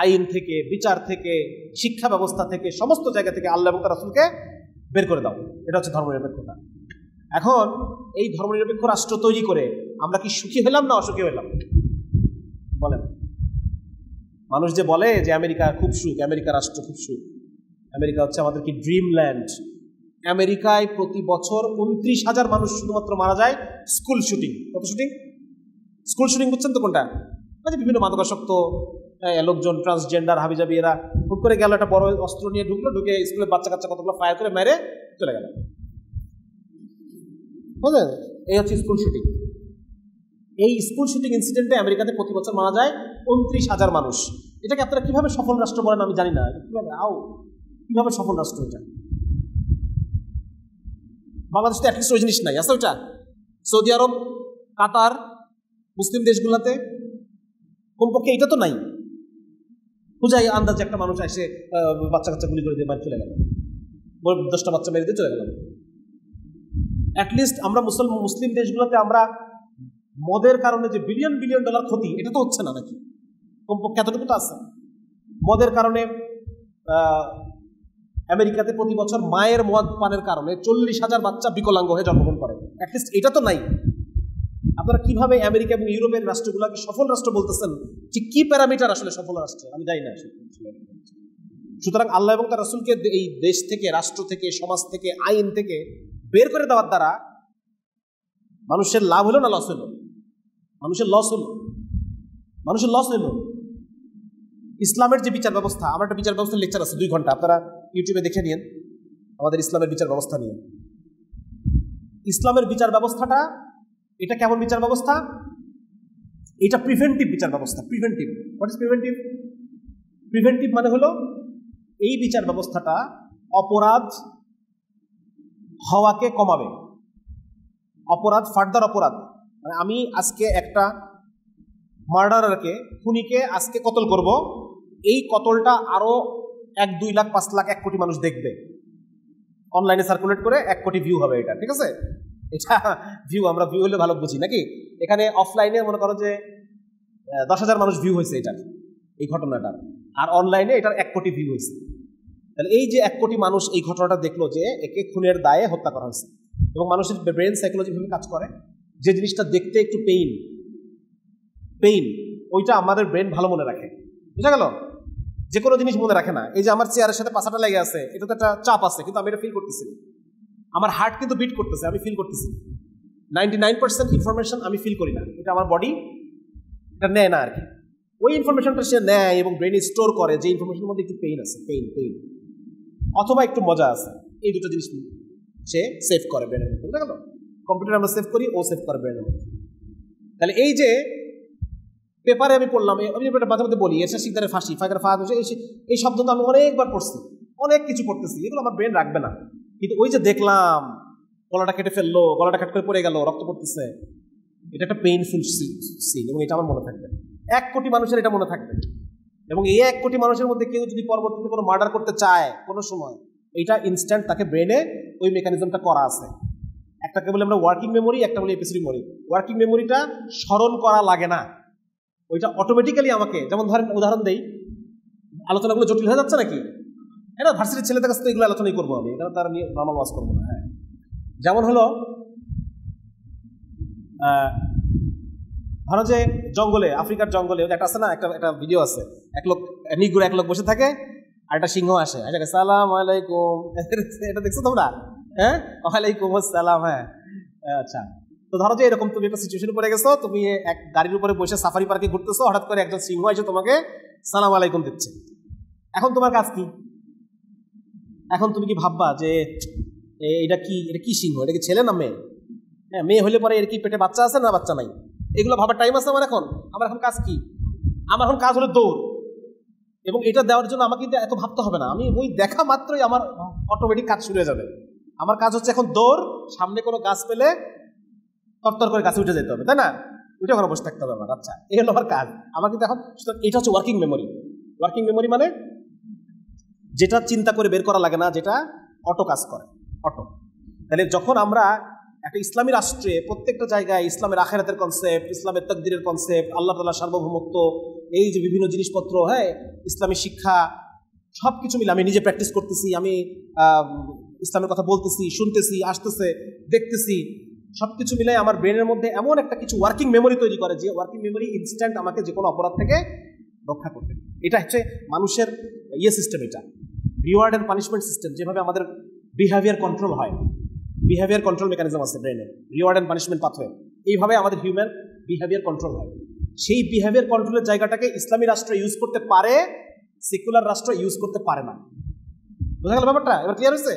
আইন থেকে, বিচার থেকে, শিক্ষা ব্যবস্থা থেকে, সমস্ত জায়গা থেকে আল্লাহ এবং তার রাসূলকে বের করে দাও, এটা হচ্ছে ধর্মনিরপেক্ষতা। এখন এই ধর্মনিরপেক্ষ রাষ্ট্র তৈরি করে আমরা কি সুখী হলাম না অসুখী হলাম? বলেন। মানুষ যে বলে যে আমেরিকা খুব সুখ, আমেরিকা রাষ্ট্র খুব সুখ, আমেরিকা হচ্ছে আমাদের কি ড্রিমল্যান্ড। আমেরিকায় প্রতি বছর 29,000 মানুষ শুধুমাত্র মারা যায় স্কুল শুটিং। কত শুটিং? স্কুল শুটিং, বুঝছেন তো কোনটা? মানে বিভিন্ন মাদকাসক্ত লোকজন, ট্রান্সজেন্ডার, হাবিজাবি, এরা হুট করে গেল, একটা বড় অস্ত্র নিয়ে ঢুকে স্কুলের বাচ্চা কাচ্চা কতগুলো ফায়ার করে মেরে চলে গেল, বুঝলেন? এই হচ্ছে স্কুল শুটিং। এই স্কুল শুটিং ইনসিডেন্টে আমেরিকাতে প্রতি বছর মারা যায় 29,000 মানুষ। এটাকে আপনারা কিভাবে সফল রাষ্ট্র বলেন আমি জানি না, কিভাবে সফল রাষ্ট্র এটা? বাংলাদেশে অ্যাটলিস্ট ওই জিনিস নাই, আছে ওইটা? সৌদি আরব, কাতার, মুসলিম দেশগুলোতে কমপক্ষে এটা তো নাই। বুঝাই আন্দাজে একটা মানুষ এসে বাচ্চা কাচ্চা গুলি করে দিয়ে বাড়ি চলে গেল, 10টা বাচ্চা মেরে দিয়ে চলে গেল। অ্যাটলিস্ট আমরা মুসলিম দেশগুলোতে আমরা মদের কারণে যে বিলিয়ন বিলিয়ন ডলার ক্ষতি, এটা তো হচ্ছে না নাকি? কমপক্ষে এতটুকু তো আছে। মদের কারণে আমেরিকাতে প্রতি বছর মায়ের মদ পানের কারণে 40,000 বাচ্চা বিকলাঙ্গ হয়ে জন্মগ্রহণ করে। অ্যাটলিস্ট এটা তো নাই। আপনারা কিভাবে আমেরিকা এবং ইউরোপের রাষ্ট্রগুলোকে সফল রাষ্ট্র বলতেছেন? ঠিক কি প্যারামিটার আসলে সফল রাষ্ট্র আমি জানি না। সুতরাং আল্লাহ এবং তার রাসূলকে এই দেশ থেকে, রাষ্ট্র থেকে, সমাজ থেকে, আইন থেকে বের করে দেওয়ার দ্বারা মানুষের লাভ হলো না লস হলো? মানুষের লস হলো, মানুষের লস হলো। ইসলামের যে বিচার ব্যবস্থা, আমার একটা বিচার ব্যবস্থার লেকচার আছে 2 ঘন্টা, আপনারা ইউটিউবে দেখে নিন আমাদের ইসলামের বিচার ব্যবস্থা নিয়ে। ইসলামের বিচার ব্যবস্থাটা এটা কেমন বিচার ব্যবস্থা? এটা প্রিভেন্টিভ বিচার ব্যবস্থা। Preventive, what is preventive? Preventive মানে হলো এই বিচার ব্যবস্থাটা অপরাধ হওয়াকে কমাবে। অপরাধ, ফার্দার অপরাধ, মানে আমি আজকে একটা মার্ডারারকে, খুনিকে আজকে কতল করব, এই কতলটা আরো 1, 2 লাখ, 5 লাখ, 1 কোটি মানুষ দেখবে, অনলাইনে সার্কুলেট করে 1 কোটি ভিউ হবে এটা, ঠিক আছে? এটা ভিউ, আমরা ভিউ হলে ভালো বুঝি নাকি? এখানে অফলাইনে মনে করো যে 10,000 মানুষ ভিউ হয়েছে এটার, এই ঘটনাটার, আর অনলাইনে এটার 1 কোটি ভিউ হয়েছে। তাহলে এই যে 1 কোটি মানুষ এই ঘটনাটা দেখলো যে একে খুনের দায়ে হত্যা করা হয়েছে, এবং মানুষের ব্রেন সাইকোলজি ভাবে কাজ করে, যে জিনিসটা দেখতে একটু পেইন, ওইটা আমাদের ব্রেন ভালো মনে রাখে। বুঝা গেল? যে কোনো জিনিস মনে রাখে না। এই যে আমার চেয়ারের সাথে পাছাটা লেগে আছে, এটা তো একটা চাপ আছে, কিন্তু আমি এটা ফিল করতেছি। আমার হার্ট কিন্তু বিট করতেছে, আমি ফিল করতেছি। 99% ইনফরমেশন আমি ফিল করি না, এটা আমার বডি এটা নেয় না আর কি। ওই ইনফরমেশনটা সে নেয় এবং ব্রেনে স্টোর করে, যে ইনফরমেশনের মধ্যে একটু পেইন আছে, পেইন অথবা একটু মজা আছে, এই দুটো জিনিস সে সেভ করে ব্রেনের মধ্যে। বুঝা গেল? কম্পিউটার আমরা সেভ করি, ও সেভ করে ব্রেনের মধ্যে। তাহলে এই যে পেপারে আমি পড়লাম, আমি মাঝে মধ্যে বলি এরশাদ শিকদারের ফাঁসি, এই শব্দ তো আমি অনেকবার পড়ছি, অনেক কিছু পড়তেছি, এগুলো আমার ব্রেন রাখবে না। কিন্তু ওই যে দেখলাম গলাটা কেটে ফেললো, গলাটা কাট করে পড়ে গেল, রক্ত পড়তেছে, এটা একটা পেইনফুল সিন, এবং এটা আমার মনে থাকবে। 1 কোটি মানুষের এটা মনে থাকবে, এবং এই 1 কোটি মানুষের মধ্যে কেউ যদি পরবর্তীতে কোনো মার্ডার করতে চায় কোনো সময়, এটা ইনস্ট্যান্ট তাকে ব্রেনে ওই মেকানিজমটা করা আছে। একটাকে বলে আমরা ওয়ার্কিং মেমোরি, একটা বলে এপিসোডিক মেমোরি। ওয়ার্কিং মেমোরিটা স্মরণ করা লাগে না, ওইটা অটোমেটিক্যালি আমাকে, যেমন ধরেন উদাহরণ দেই, আলোচনাগুলো জটিল হয়ে যাচ্ছে নাকি? হ্যাঁ, ভার্সিটির ছেলেদের কাছে তো এগুলো আলোচনাই করবো আমি, এটা তারা নিয়ে নর্মাল ওয়াজ করবো না। হ্যাঁ, যেমন হলো ধরো যে জঙ্গলে, আফ্রিকার জঙ্গলে একটা আছে না, একটা ভিডিও আছে, এক লোক বসে থাকে আর একটা সিংহ আসে, সালাম আলাইকুম, এটা দেখছো তোমরা? হ্যাঁ, ওয়ালাইকুম আসসালাম। হ্যাঁ, আচ্ছা। তো ধরো যে এরকম তুমি একটা সিচুয়েশন পড়ে গেছো, তুমি এক গাড়ির উপরে বসে সাফারি পার্কে ঘুরতেছো, হঠাৎ করে একজন সিংহ এসে তোমাকে সালাম আলাইকুম দিচ্ছে। এখন তোমার কাজ কি? এখন তুমি কি ভাববা যে এটা কি সিংহ, এটা কি ছেলে না মেয়ে? হ্যাঁ, মেয়ে হলে পরে এর কি পেটে বাচ্চা আছে না বাচ্চা নাই, এগুলো ভাবার টাইম আছে আমার এখন? আমার এখন কাজ কি? আমার এখন কাজ হলো দৌড়, এবং এটা দেওয়ার জন্য আমাকে কিন্তু এত ভাবতে হবে না, আমি ওই দেখা মাত্রই আমার অটোমেটিক কাজ শুরু হয়ে যাবে। আমার কাজ হচ্ছে এখন দৌড়, সামনে কোনো গাছ পেলে তরতর করে গাছে উঠে যেতে হবে, তাই না? উঠে ওখানে বসে থাকতে হবে আমার। আচ্ছা, এই হলো আমার কাজ। আমার কিন্তু এখন এটা হচ্ছে ওয়ার্কিং মেমোরি। ওয়ার্কিং মেমোরি মানে যেটা চিন্তা করে বের করা লাগে না, যেটা অটো কাজ করে, অটো। তাহলে যখন আমরা একটা ইসলামী রাষ্ট্রে প্রত্যেকটা জায়গায় ইসলামের আখিরাতের কনসেপ্ট, ইসলামের তাকদীরের কনসেপ্ট, আল্লাহ তাআলার সার্বভৌমত্ব, এই যে বিভিন্ন জিনিসপত্র, হ্যাঁ, ইসলামী শিক্ষা, সব কিছু মিলে আমি নিজে প্র্যাকটিস করতেছি, আমি ইসলামের কথা বলতেছি, শুনতেছি, আসতেছে, দেখতেছি, সবকিছু মিলে আমার ব্রেনের মধ্যে এমন একটা কিছু ওয়ার্কিং মেমোরি তৈরি করে, যে ওয়ার্কিং মেমোরি ইনস্ট্যান্ট আমাকে যে কোনো অপরাধ থেকে রক্ষা করবে। এটা হচ্ছে মানুষের সিস্টেম, এটা রিওয়ার্ড অ্যান্ড পানিশমেন্ট সিস্টেম। যেভাবে আমাদের বিহেভিয়ার কন্ট্রোল হয়, বিহেভিয়ার কন্ট্রোল মেকানিজম আছে ব্রেনে, রিওয়ার্ড অ্যান্ড পানিশমেন্ট পাথওয়ে, এইভাবে আমাদের হিউম্যান বিহেভিয়ার কন্ট্রোল হয়। সেই বিহেভিয়ার কন্ট্রোলের জায়গাটাকে ইসলামী রাষ্ট্র ইউজ করতে পারে, সেকুলার রাষ্ট্র ইউজ করতে পারে না। বোঝা গেল ব্যাপারটা? এবার ক্লিয়ার হয়েছে?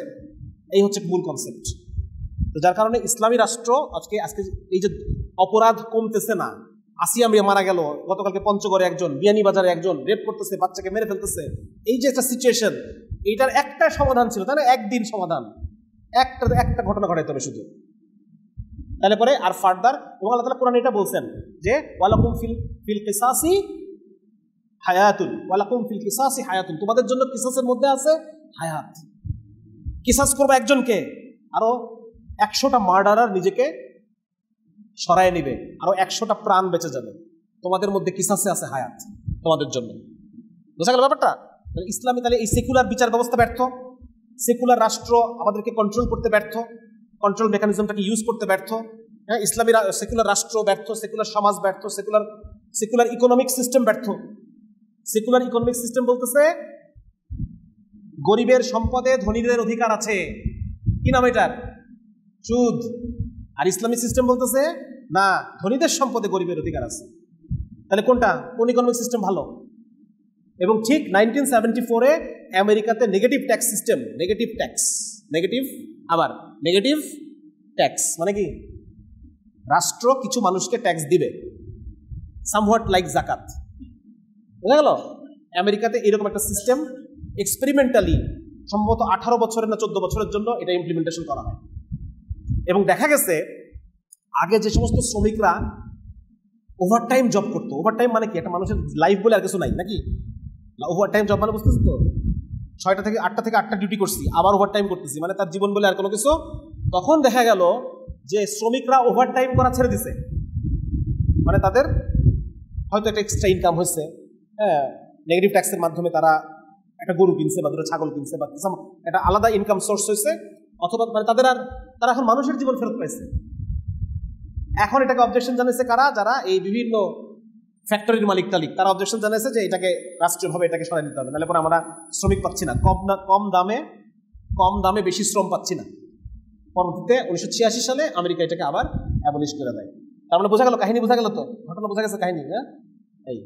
এই হচ্ছে মূল কনসেপ্ট। তো যার কারণে ইসলামী রাষ্ট্র আজকে এই যে অপরাধ কমতেছে না, আসিয়া মারা গেল, গতকালকে পঞ্চগড়ে একজন, বিয়ানীবাজারে একজন রেপ করতেছে, বাচ্চাকে মেরে ফেলতেছে, এই যে একটা সিচুয়েশন, এইটার একটা সমাধান ছিল, তাই না? একদিন সমাধান, একটা ঘটনা ঘটাইতে হবে শুধু, তাহলে পরে আর ফার্দার। এবং আল্লাহ তাআলা কোরআনে এটা বলছেন যে ওয়ালাকুম ফিল কিসাসি হায়াতুন, ওয়ালাকুম ফিল কিসাসি হায়াতুন, তোমাদের জন্য কিসাসের মধ্যে আছে হায়াত। কিসাস করবে একজনকে, আরো 100টা মার্ডারার নিজেকে সরায় নিবে, আরো 100টা প্রাণ বেঁচে যাবে। তোমাদের মধ্যে কিসাসে আছে হায়াত তোমাদের জন্য। বোঝা গেল ব্যাপারটা? ইসলামী তাহলে এই সেকুলার বিচার ব্যবস্থা ব্যর্থ, সেকুলার রাষ্ট্র আমাদেরকে কন্ট্রোল করতে ব্যর্থ, কন্ট্রোল মেকানিজমটাকে ইউজ করতে ব্যর্থ। হ্যাঁ, ইসলামী সেকুলার রাষ্ট্র ব্যর্থ, সেকুলার সমাজ ব্যর্থ, সেকুলার ইকোনমিক সিস্টেম ব্যর্থ। সেকুলার ইকোনমিক সিস্টেম বলতেছে গরিবের সম্পদে ধনীদের অধিকার আছে, কি নাম এটার? সুদ। আর ইসলামিক সিস্টেম বলতেছে না, ধনীদের সম্পদে গরিবের অধিকার আছে। তাহলে কোনটা, কোন ইকোনমিক সিস্টেম ভালো? এবং ঠিক 1974-এ আমেরিকাতে negative tax system, negative tax মানে কি, রাষ্ট্র কিছু মানুষকে ট্যাক্স দিবে, সামহাট লাইক জাকাত। বুঝা গেল? আমেরিকাতে এরকম একটা সিস্টেম এক্সপেরিমেন্টালি সম্ভবত 18 বছরের না 14 বছরের জন্য এটা ইমপ্লিমেন্টেশন করা হয়। এবং দেখা গেছে আগে যে সমস্ত শ্রমিকরা ওভারটাইম জব করতো, ওভারটাইম মানে কি, একটা মানুষের লাইফ বলে আর কিছু নাই নাকি? ওভারটাইম জব মানে বুঝতেছি তো, 6টা থেকে 8টা ডিউটি করছি, আবার ওভারটাইম করতেছি, মানে তার জীবন বলে আর কোনো কিছু। তখন দেখা গেল যে শ্রমিকরা ওভারটাইম করা ছেড়ে দিছে, মানে তাদের হয়তো একটা এক্সট্রা ইনকাম হয়েছে, হ্যাঁ, নেগেটিভ ট্যাক্সের মাধ্যমে তারা একটা গরু কিনছে বা দুটো ছাগল কিনছে বা একটা আলাদা ইনকাম সোর্স হয়েছে, অথবা মানে তারা এখন মানুষের জীবন ফেরত পাইছে। এখন এটাকে অবজেকশন জানিয়েছে কারা? যারা এই বিভিন্ন ফ্যাক্টরির মালিক টালিক, তারা অবজেকশন জানিয়েছে যে এটাকে রাষ্ট্রীয়ভাবে এটাকে সরাই নিতে হবে, নাহলে পরে আমরা শ্রমিক পাচ্ছি না, কম দামে বেশি শ্রম পাচ্ছি না। পরবর্তীতে 1986 সালে আমেরিকা এটাকে আবার অ্যাবলিশ করে দেয়। তার মানে বোঝা গেল কাহিনী, বোঝা গেল তো, ঘটনা বোঝা গেছে কাহিনী। হ্যাঁ, এই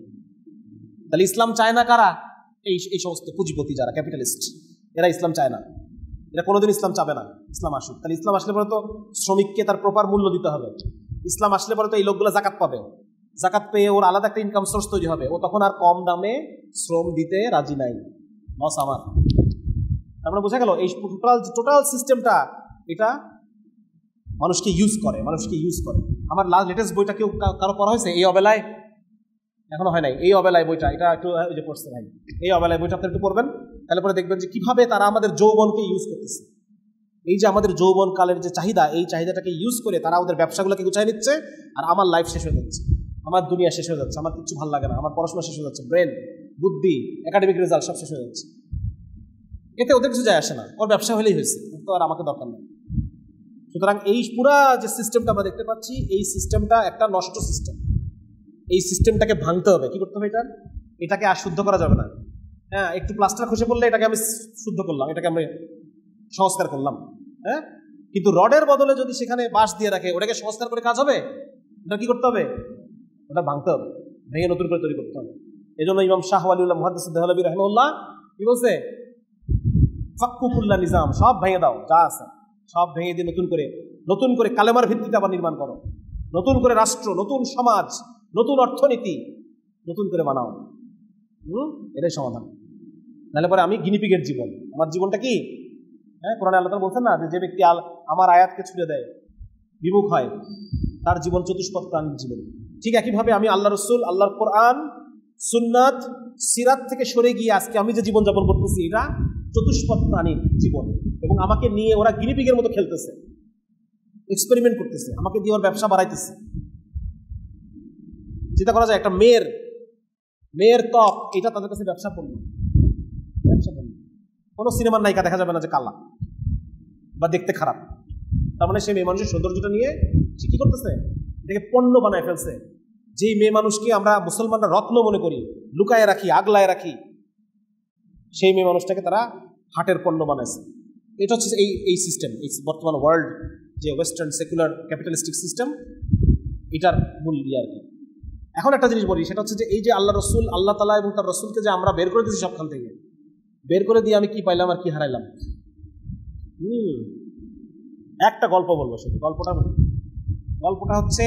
তাহলে ইসলাম চায় না কারা? এই সমস্ত পুঁজিপতি যারা ক্যাপিটালিস্ট, এরা ইসলাম চায় না, এরা কোনোদিন ইসলাম চাবে না। ইসলাম আসুক, তাহলে ইসলাম আসলে পরে তো শ্রমিককে তার প্রপার মূল্য দিতে হবে। ইসলাম আসলে পরে তো এই লোকগুলো জাকাত পাবে, জাকাত পেয়ে ওর আলাদা একটা ইনকাম সোর্স তৈরি হবে, ও তখন আর কম দামে শ্রম দিতে রাজি নাই। লস আমার। তারপরে বোঝা গেল এই টোটাল সিস্টেমটা এটা মানুষকে ইউজ করে। আমার লেটেস্ট বইটা কেউ কারো পড়া হয়েছে এই অবেলায়? এখনো হয় নাই। এই অবেলায় বইটা, এটা একটু যে পড়ছে ভাই, এই অবেলায় বইটা আপনি একটু পড়বেন, তাহলে পরে দেখবেন যে কিভাবে তারা আমাদের যৌবনকে ইউজ করতেছে। এই যে আমাদের যৌবন কালের যে চাহিদা, এই চাহিদাটাকে ইউজ করে তারা ওদের ব্যবসাগুলোকে গুছাই নিচ্ছে, আর আমার লাইফ শেষ হয়ে যাচ্ছে, আমার দুনিয়া শেষ হয়ে যাচ্ছে, আমার কিছু ভালো লাগে না, আমার পড়াশোনা শেষ হয়ে যাচ্ছে, ব্রেন, বুদ্ধি, একাডেমিক রেজাল্ট সব শেষ হয়ে যাচ্ছে। এতে ওদের কিছু যায় আসে না, ওর ব্যবসা হলেই হয়েছে, তো আর আমাকে দরকার নেই। সুতরাং এই পুরা যে সিস্টেমটা আমরা দেখতে পাচ্ছি, এই সিস্টেমটা একটা নষ্ট সিস্টেম। এই সিস্টেমটাকে ভাঙতে হবে। কি করতে হবে? এটাকে আর শুদ্ধ করা যাবে না। হ্যাঁ, একটু প্লাস্টার খসে পড়লে এটাকে আমি শুদ্ধ করলাম, এটাকে আমি সংস্কার করলাম, হ্যাঁ, কিন্তু রডের বদলে যদি সেখানে বাঁশ দিয়ে রাখে, ওটাকে সংস্কার করে কাজ হবে? ওটা কি করতে হবে? ওটা ভাঙতে হবে, ভেঙে নতুন করে তৈরি করতে হবে। এই জন্য ইমাম শাহ ওয়ালিউল্লাহ মুহাদ্দিস দেহলভী রাহিমাহুল্লাহ কি বলছে? ফাক্কুকুল্লা নিজাম, সব ভেঙে দাও, যা আছে সব ভেঙে দিয়ে নতুন করে কালেমার ভিত্তিতে আবার নির্মাণ করো, নতুন করে রাষ্ট্র, নতুন সমাজ, নতুন অর্থনীতি নতুন করে বানাও। এটাই সমাধান। নাহলে পরে আমি গিনিপিগের জীবন, আমার জীবনটা কি? হ্যাঁ, কোরআনে আল্লাহ তাআলা বলছেন না যে ব্যক্তি আমার আয়াতকে ছুড়ে দেয়, বিমুখ হয়, তার জীবন চতুষ্পদ প্রাণীর জীবন। ঠিক একইভাবে আমি আল্লাহ রসুল, আল্লাহর কোরআন, সুন্নাত, সিরাত থেকে সরে গিয়ে আজকে আমি যে জীবন যাপন করতেছি, এটা চতুষ্পদ প্রাণীর জীবন। এবং আমাকে নিয়ে ওরা গিনিপিগের মতো খেলতেছে, এক্সপেরিমেন্ট করতেছে, আমাকে দিয়ে ওর ব্যবসা বাড়াইতেছে। চিন্তা করা যায়, একটা মেয়ের ত্বক, এটা তাদের কাছে ব্যবসা পণ্য। কোনো সিনেমার নায়িকা দেখা যাবে না যে কালা বা দেখতে খারাপ। তার মানে সেই মেয়ে মানুষের সৌন্দর্যটা নিয়ে সে কি করতেছে? এটাকে পণ্য বানায় ফেলছে। যেই মেয়ে মানুষকে আমরা মুসলমানরা রত্ন মনে করি, লুকায় রাখি, আগলায় রাখি, সেই মেয়ে মানুষটাকে তারা হাটের পণ্য বানাইছে। এটা হচ্ছে এই সিস্টেম, এই বর্তমান ওয়ার্ল্ড যে ওয়েস্টার্ন সেকুলার ক্যাপিটালিস্টিক সিস্টেম, এটার মূল ইয়ে আর কি। এখন একটা জিনিস বলি, সেটা হচ্ছে যে এই যে আল্লাহ রসুল, আল্লাহ তাআলা এবং তার রসুলকে যে আমরা বের করে দিয়েছি সবখান থেকে, বের করে দিয়ে আমি কি পাইলাম আর কি হারাইলাম? একটা গল্প বলবো শুধু। গল্পটা হচ্ছে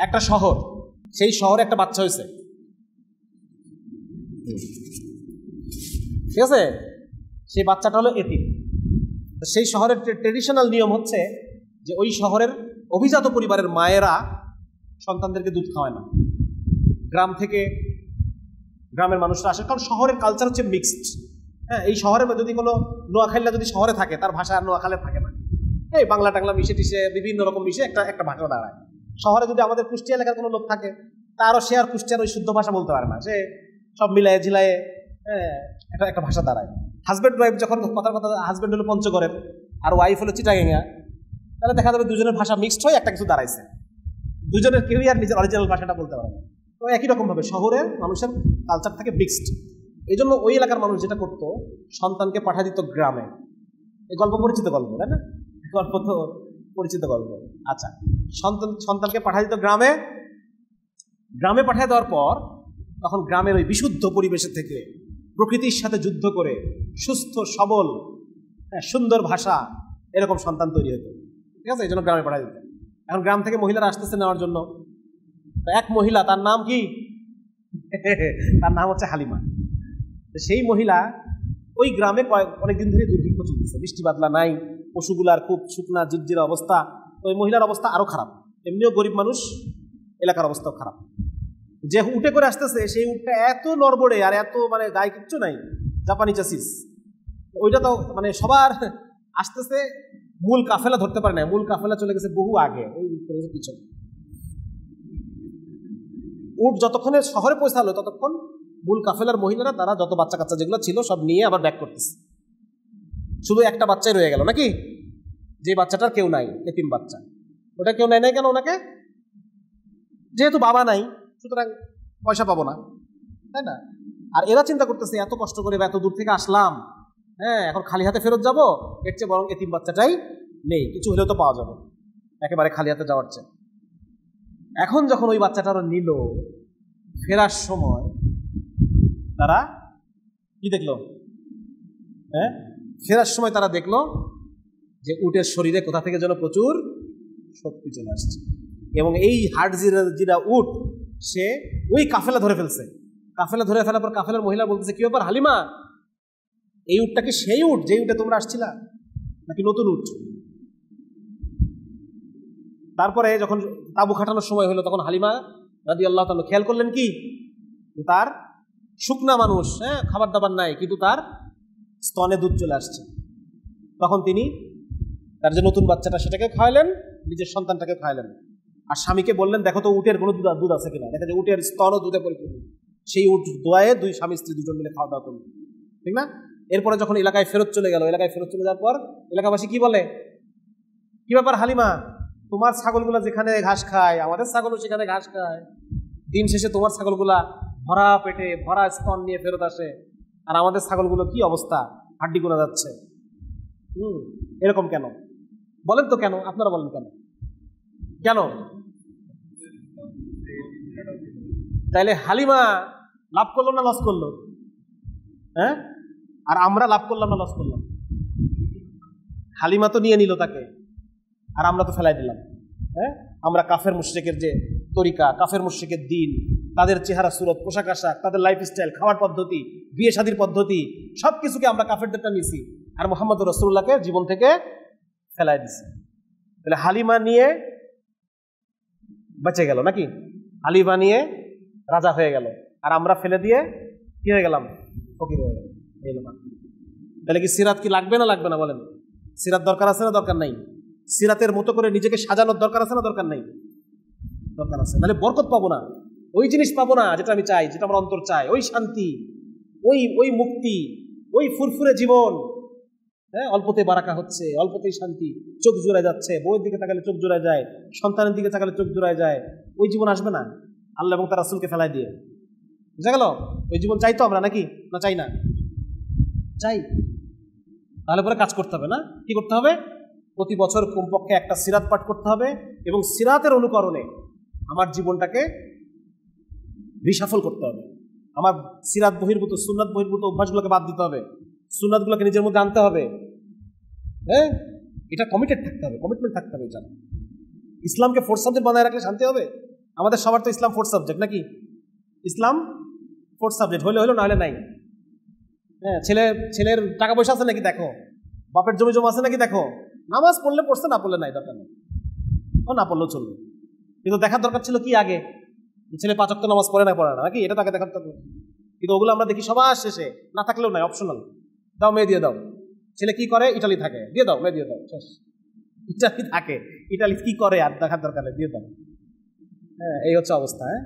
একটা শহর, সেই শহরে একটা বাচ্চা হয়েছে, ঠিক আছে? সেই বাচ্চাটা হলো এতিম। সেই শহরের ট্রেডিশনাল নিয়ম হচ্ছে যে ওই শহরের অভিজাত পরিবারের মায়েরা সন্তানদেরকে দুধ খাওয়ায় না। গ্রাম থেকে গ্রামের মানুষরা আসে, কারণ শহরের কালচার হচ্ছে মিক্সড। হ্যাঁ, এই শহরে যদি কোনো নোয়াখালীরা যদি শহরে থাকে, তার ভাষা আর নোয়াখালী থাকে না। এই বাংলা টাংলা মিশে টিশে বিভিন্ন রকম মিশে একটা ভাষা দাঁড়ায়। শহরে যদি আমাদের কুষ্টিয়া এলাকার কোনো লোক থাকে, তারও সে আর কুষ্টিয়ার ওই শুদ্ধ ভাষা বলতে পারে না, সে সব মিলায়ে ঝিলায়ে একটা ভাষা দাঁড়ায়। হাজব্যান্ড ওয়াইফ যখন কথার কথা, হাজব্যান্ড হলো পঞ্চগড়ের আর ওয়াইফ হলো চিটাগাঙ্গা, তাহলে দেখা যাবে দুজনের ভাষা মিক্সড হয়ে একটা কিছু দাঁড়াইছে। দুজনের কেউই আর নিজের অরিজিনাল ভাষাটা বলতে পারে না। তো একই রকমভাবে শহরের মানুষের কালচার থাকে মিক্সড। এই জন্য ওই এলাকার মানুষ যেটা করতো, সন্তানকে পাঠা দিত গ্রামে। এই গল্প পরিচিত গল্প, তাই না? গল্প তো পরিচিত গল্প। আচ্ছা, সন্তানকে পাঠা দিত গ্রামে। গ্রামে পাঠিয়ে দেওয়ার পর তখন গ্রামের ওই বিশুদ্ধ পরিবেশের থেকে প্রকৃতির সাথে যুদ্ধ করে সুস্থ সবল সুন্দর ভাষা এরকম সন্তান তৈরি হতো। ঠিক আছে, এই জন্য গ্রামে পাঠিয়ে দিত। এখন গ্রাম থেকে মহিলারা আসতেছে নেওয়ার জন্য। এক মহিলা, তার নাম কি? তার নাম হচ্ছে হালিমা। সেই মহিলা, ওই গ্রামে অনেকদিন ধরে দুর্ভিক্ষ চলতেছে, বৃষ্টি বাদলা নাই, পশুগুলার খুব শুকনা জিরজিরা অবস্থা। তো ওই মহিলার অবস্থা আরো খারাপ, এমনিও গরিব মানুষ, এলাকার অবস্থাও খারাপ। যে উঠে করে আসতেছে, সেই উঠটা এত নড়বড়ে আর এত মানে গায়ে কিচ্ছু নাই, জাপানি চাষিস। ওইটা তো মানে সবার আসতেছে, মূল কাফেলা ধরতে পারে না, মূল কাফেলা চলে গেছে বহু আগে, ওই পিছনে। উট যতক্ষণে শহরে পৌঁছালো ততক্ষণ মূল কাফেলার মহিলারা, তারা যত বাচ্চা কাচ্চা যেগুলো ছিল সব নিয়ে আবার ব্যাক করতেছে। শুধু একটা বাচ্চাই রয়ে গেল নাকি, যে বাচ্চাটার কেউ নাই, এতিম বাচ্চা। ওটা কেউ নেয় নাই কেন ওনাকে? যেহেতু বাবা নাই, সুতরাং পয়সা পাবো না, তাই না? আর এরা চিন্তা করতেছে, এত কষ্ট করে এত দূর থেকে আসলাম, হ্যাঁ, এখন খালি হাতে ফেরত যাবো, এর চেয়ে বরং এতিম বাচ্চাটাই নেই, কিছু হলেও তো পাওয়া যাবে, একেবারে খালি হাতে যাওয়ার চেয়ে। এখন যখন ওই বাচ্চাটারও নিল, ফেরার সময় তারা কি দেখলো? হ্যাঁ, ফেরার সময় তারা দেখলো যে উটের শরীরে কোথা থেকে যেন প্রচুর শক্তি চলে আসছে, এবং এই হাড় জিরা উট সে ওই কাফেলা ধরে ফেলছে। কাফেলা ধরে ফেলার পর কাফেলার মহিলা বলতেছে, কি ব্যাপার হালিমা, এই উটটা কি সেই উট যে উটে তোমরা আসছিলা, নাকি নতুন উট? তারপরে যখন তাবু খাটানোর সময় হলো, তখন হালিমা রাদিয়াল্লাহু তাআলা খেয়াল করলেন কি, তার শুকনা মানুষ, হ্যাঁ, খাবার দাবার নাই, কিন্তু তার স্তনে দুধ চলে আসছে। তখন তিনি তার যে নতুন বাচ্চাটা সেটাকে খাওয়ালেন, নিজের সন্তানটাকে খাওয়ালেন, আর স্বামীকে বললেন, দেখো তো উটের কোনো দুধ আছে কিনা। দেখা যায় উটের স্তনও দুধে পরিপূর্ণ। সেই উট দোয়ায়ে দুই স্বামী স্ত্রী দুজন মিলে খাওয়া দাওয়া করল, ঠিক না? এরপরে যখন এলাকায় ফেরত চলে গেল, এলাকায় ফেরত চলে যাওয়ার পর এলাকাবাসী কি বলে, কি ব্যাপার হালিমা, তোমার ছাগলগুলা যেখানে ঘাস খায়, আমাদের ছাগলও সেখানে ঘাস খায়, দিন শেষে তোমার ছাগলগুলা ভরা পেটে ভরা স্তন নিয়ে ফেরত আসে, আর আমাদের ছাগলগুলো কি অবস্থা, হাড্ডি গোনা যাচ্ছে। এরকম কেন? বলেন তো কেন, আপনারা বলেন কেন? কেন? তাইলে হালিমা লাভ করলো না লস করলো? হ্যাঁ, আর আমরা লাভ করলাম না লস করলাম? হালিমা তো নিয়ে নিল তাকে, আর আমরা তো ফেলাই দিলাম। হ্যাঁ, আমরা কাফের মুশরিকের যে তরিকা, কাফের মুশরিকের দিন, তাদের চেহারা সুরত, পোশাক আশাক, তাদের লাইফস্টাইল, খাওয়ার পদ্ধতি, বিয়ে শাদীর পদ্ধতি, সবকিছুকে আমরা কাফেরদেরটা নিয়েছি, আর মুহাম্মদ রাসূলুল্লাহকে জীবন থেকে ফেলাই দিছি। তাহলে হালিমা নিয়ে বেঁচে গেল নাকি? হালিমা নিয়ে রাজা হয়ে গেল, আর আমরা ফেলে দিয়ে কি হয়ে গেলাম? ফকির হয়ে গেল। তাহলে কি সিরাত কি লাগবে না লাগবে না বলেন? সিরাত দরকার আছে না দরকার নাই? সিরাতের মতো করে নিজেকে সাজানোর দরকার আছে না দরকার নাই? দরকার আছে। তাহলে বরকত পাবো না, ওই জিনিস পাবো না যেটা আমি চাই, যেটা আমার অন্তর চায়, ওই শান্তি, ওই মুক্তি, ওই ফুরফুরে জীবন। হ্যাঁ, অল্পতে বারাকা হচ্ছে, অল্পতেই শান্তি, চোখ জোড়ায় যাচ্ছে, বউয়ের দিকে তাকালে চোখ জোড়ায় যায়, সন্তানের দিকে তাকালে চোখ জোড়ায় যায়। ওই জীবন আসবে না আল্লাহ এবং তার রাসূলকে ফেলাই দিয়ে। বুঝা গেল? ওই জীবন চাই তো আমরা নাকি? না চাই না? চাই। তাহলে পরে কাজ করতে হবে না? কি করতে হবে? প্রতি বছর কমপক্ষে একটা সিরাত পাঠ করতে হবে, এবং সিরাতের অনুকরণে আমার জীবনটাকে রিশাফল করতে হবে। আমার সিরাত বহির্ভূত, সুন্নাত বহির্ভূত অভ্যাসগুলোকে বাদ দিতে হবে, সুন্নাতগুলোকে নিজের মধ্যে আনতে হবে। হ্যাঁ, এটা কমিটেড থাকতে হবে, কমিটমেন্ট থাকতে হবে। এটা ইসলামকে ফোর্থ সাবজেক্ট বানায় রাখলে শান্তি হবে? আমাদের সবার তো ইসলাম ফোর্থ সাবজেক্ট নাকি? ইসলাম ফোর্থ সাবজেক্ট হলে হলো, না হলে নাই। হ্যাঁ, ছেলের টাকা পয়সা আছে নাকি দেখো, বাপের জমি জমা আছে নাকি দেখো, নামাজ পড়লে পড়ছে, না পড়লে নাই, দরকার নেই, ও না পড়লেও চলবে। কিন্তু দেখার দরকার ছিল কি আগে, ছেলে 5 ওয়াক্ত নামাজ পড়ে না নাকি, এটা তাকে দেখার দরকার। কিন্তু ওগুলো আমরা দেখি সবার শেষে, না থাকলেও নাই, অপশনাল, দাও মেয়ে দিয়ে দাও। ছেলে কি করে, ইটালি থাকে, দিয়ে দাও, মেয়ে দিয়ে দাও, শেষ। ইটালি থাকে, ইটালি কি করে আর দেখার দরকার নেই, দিয়ে দাও। হ্যাঁ, এই হচ্ছে অবস্থা। হ্যাঁ,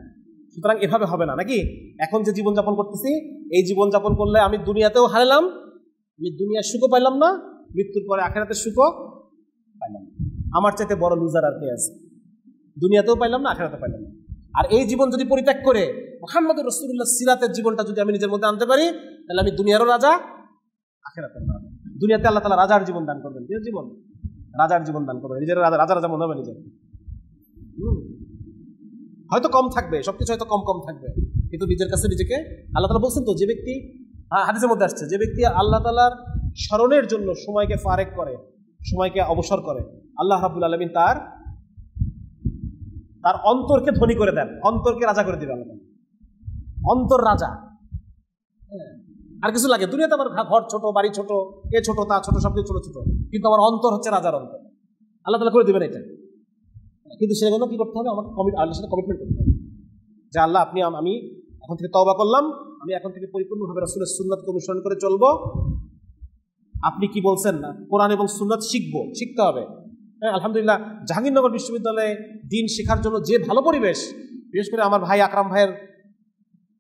সুতরাং এভাবে হবে না নাকি। এখন যে জীবনযাপন করতেছি, এই জীবনযাপন করলে আমি দুনিয়াতেও হারালাম, আমি দুনিয়ার সুখও পাইলাম না, মৃত্যুর পরে আখিরাতের সুখও পাইলাম না। আমার চাইতে বড় লুজার আর কে আছে? দুনিয়াতেও পাইলাম না, আখিরাতেও পাইলাম না। আর এই জীবন যদি পরিত্যাগ করে মুহাম্মদ রাসূলুল্লাহ সিরাতের জীবনটা যদি আমি নিজের মধ্যে আনতে পারি, তাহলে আমি দুনিয়ারও রাজা, আখিরাতের রাজা। দুনিয়াতে আল্লাহ তাআলা রাজার জীবন দান করবেন, কি জীবন? রাজার জীবন দান করবেন, নিজের রাজা রাজা মনে হবে নিজের। হয়তো কম থাকবে, সবকিছু হয়তো কম কম থাকবে, কিন্তু নিজের কাছে নিজেকে আল্লাহ তাআলা বলছেন তো, যে ব্যক্তি, হাদিসের মধ্যে আসছে, যে ব্যক্তি আল্লাহ তাআলার স্মরণের জন্য সময়কে ফারেক করে, সময়কে অবসর করে, আল্লাহ রাব্বুল আলামিন তার অন্তরকে ধনী করে দেন, অন্তরকে রাজা করে দিবেন। অন্তর রাজা। আর কিছু লাগে? দুনিয়াতে আমার ঘর ছোট, বাড়ি ছোট, এ ছোট, তা ছোট, সবকিছু ছোট ছোট, কিন্তু আমার অন্তর হচ্ছে রাজার অন্তর। আল্লাহ তাআলা করে দিবেন এটা। কিন্তু সেজন্য কি করতে হবে? আমাকে আল্লাহর সাথে কমিটমেন্ট করতে হবে যে আল্লাহ, আমি এখন থেকে তওবা করলাম, আমি এখন থেকে পরিপূর্ণভাবে রাসূলের সুন্নাতকে অনুসরণ করে চলবো। আপনি কি বলছেন না, কোরআন এবং সুন্নাত শিখতে হবে। হ্যাঁ, আলহামদুলিল্লাহ, জাহাঙ্গীরনগর বিশ্ববিদ্যালয়ে দিন শেখার জন্য যে ভালো পরিবেশ, বিশেষ করে আমার ভাই আকরাম ভাইয়ের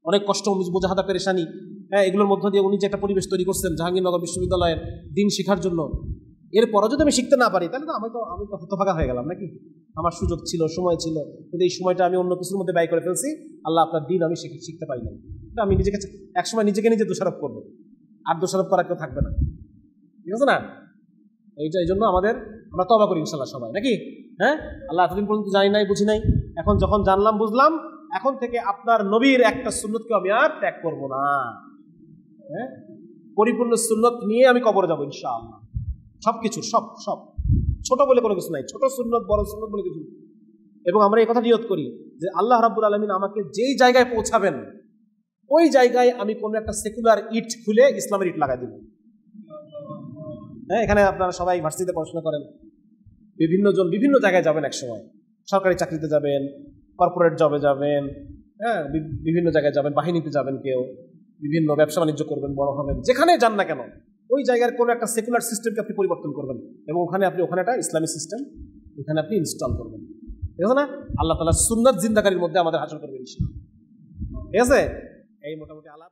অনেক কষ্ট, মুজাহাদা, পেরেশানি, হ্যাঁ, এগুলোর মধ্য দিয়ে উনি যে একটা পরিবেশ তৈরি করছেন জাহাঙ্গীরনগর বিশ্ববিদ্যালয়ের দিন শেখার জন্য, এরপরও যদি আমি শিখতে না পারি, তাহলে তো আমি তো হতভাগা হয়ে গেলাম নাকি। আমার সুযোগ ছিল, সময় ছিল, কিন্তু এই সময়টা আমি অন্য কিছুর মধ্যে ব্যয় করে ফেলছি। আল্লাহ, আপনার দিন আমি শিখতে পারি না। আমি নিজেকে একসময় নিজে দোষারোপ করবো, আর দোষারোপ করা কেউ থাকবে না, ঠিক আছে না? এই জন্য আমরা তওবা করি ইনশাআল্লাহ সবাই, নাকি? হ্যাঁ, আল্লাহ এতদিন পর্যন্ত জানি নাই, বুঝি নাই, এখন যখন জানলাম, বুঝলাম, এখন থেকে আপনার নবীর একটা সুন্নতকে আমি আর ত্যাগ করবো না। হ্যাঁ, পরিপূর্ণ সুন্নত নিয়ে আমি কবরে যাবো ইনশাআল্লাহ। সবকিছু, সব ছোট বলে কোনো কিছু নাই, ছোট সুন্নত বড় সুন্নত বলে কিছু। এবং আমরা এই কথা নিয়ত করি যে আল্লাহ রাব্বুল আলামিন আমাকে যেই জায়গায় পৌঁছাবেন, ওই জায়গায় আমি কোনো একটা সেকুলার ইট খুলে ইসলামের ইট লাগাই দিব। হ্যাঁ, এখানে আপনারা সবাই ভার্সিটিতে পড়াশোনা করেন, বিভিন্ন জায়গায় যাবেন, এক সময় সরকারি চাকরিতে যাবেন, কর্পোরেট জবে যাবেন, হ্যাঁ, বিভিন্ন জায়গায় যাবেন, বাহিনীতে যাবেন, কেউ বিভিন্ন ব্যবসা বাণিজ্য করবেন, বড় হবেন, যেখানে যান না কেন, ওই জায়গার কোনো একটা সেকুলার সিস্টেমকে আপনি পরিবর্তন করবেন এবং ওখানে একটা ইসলামী সিস্টেম এখানে আপনি ইনস্টল করবেন, ঠিক আছে না? আল্লাহ তাআলা সুন্নাত জিন্দাকারীর মধ্যে আমাদের হাসিল করবেন ইনশাআল্লাহ, ঠিক আছে? এই মোটামুটি আলাপ।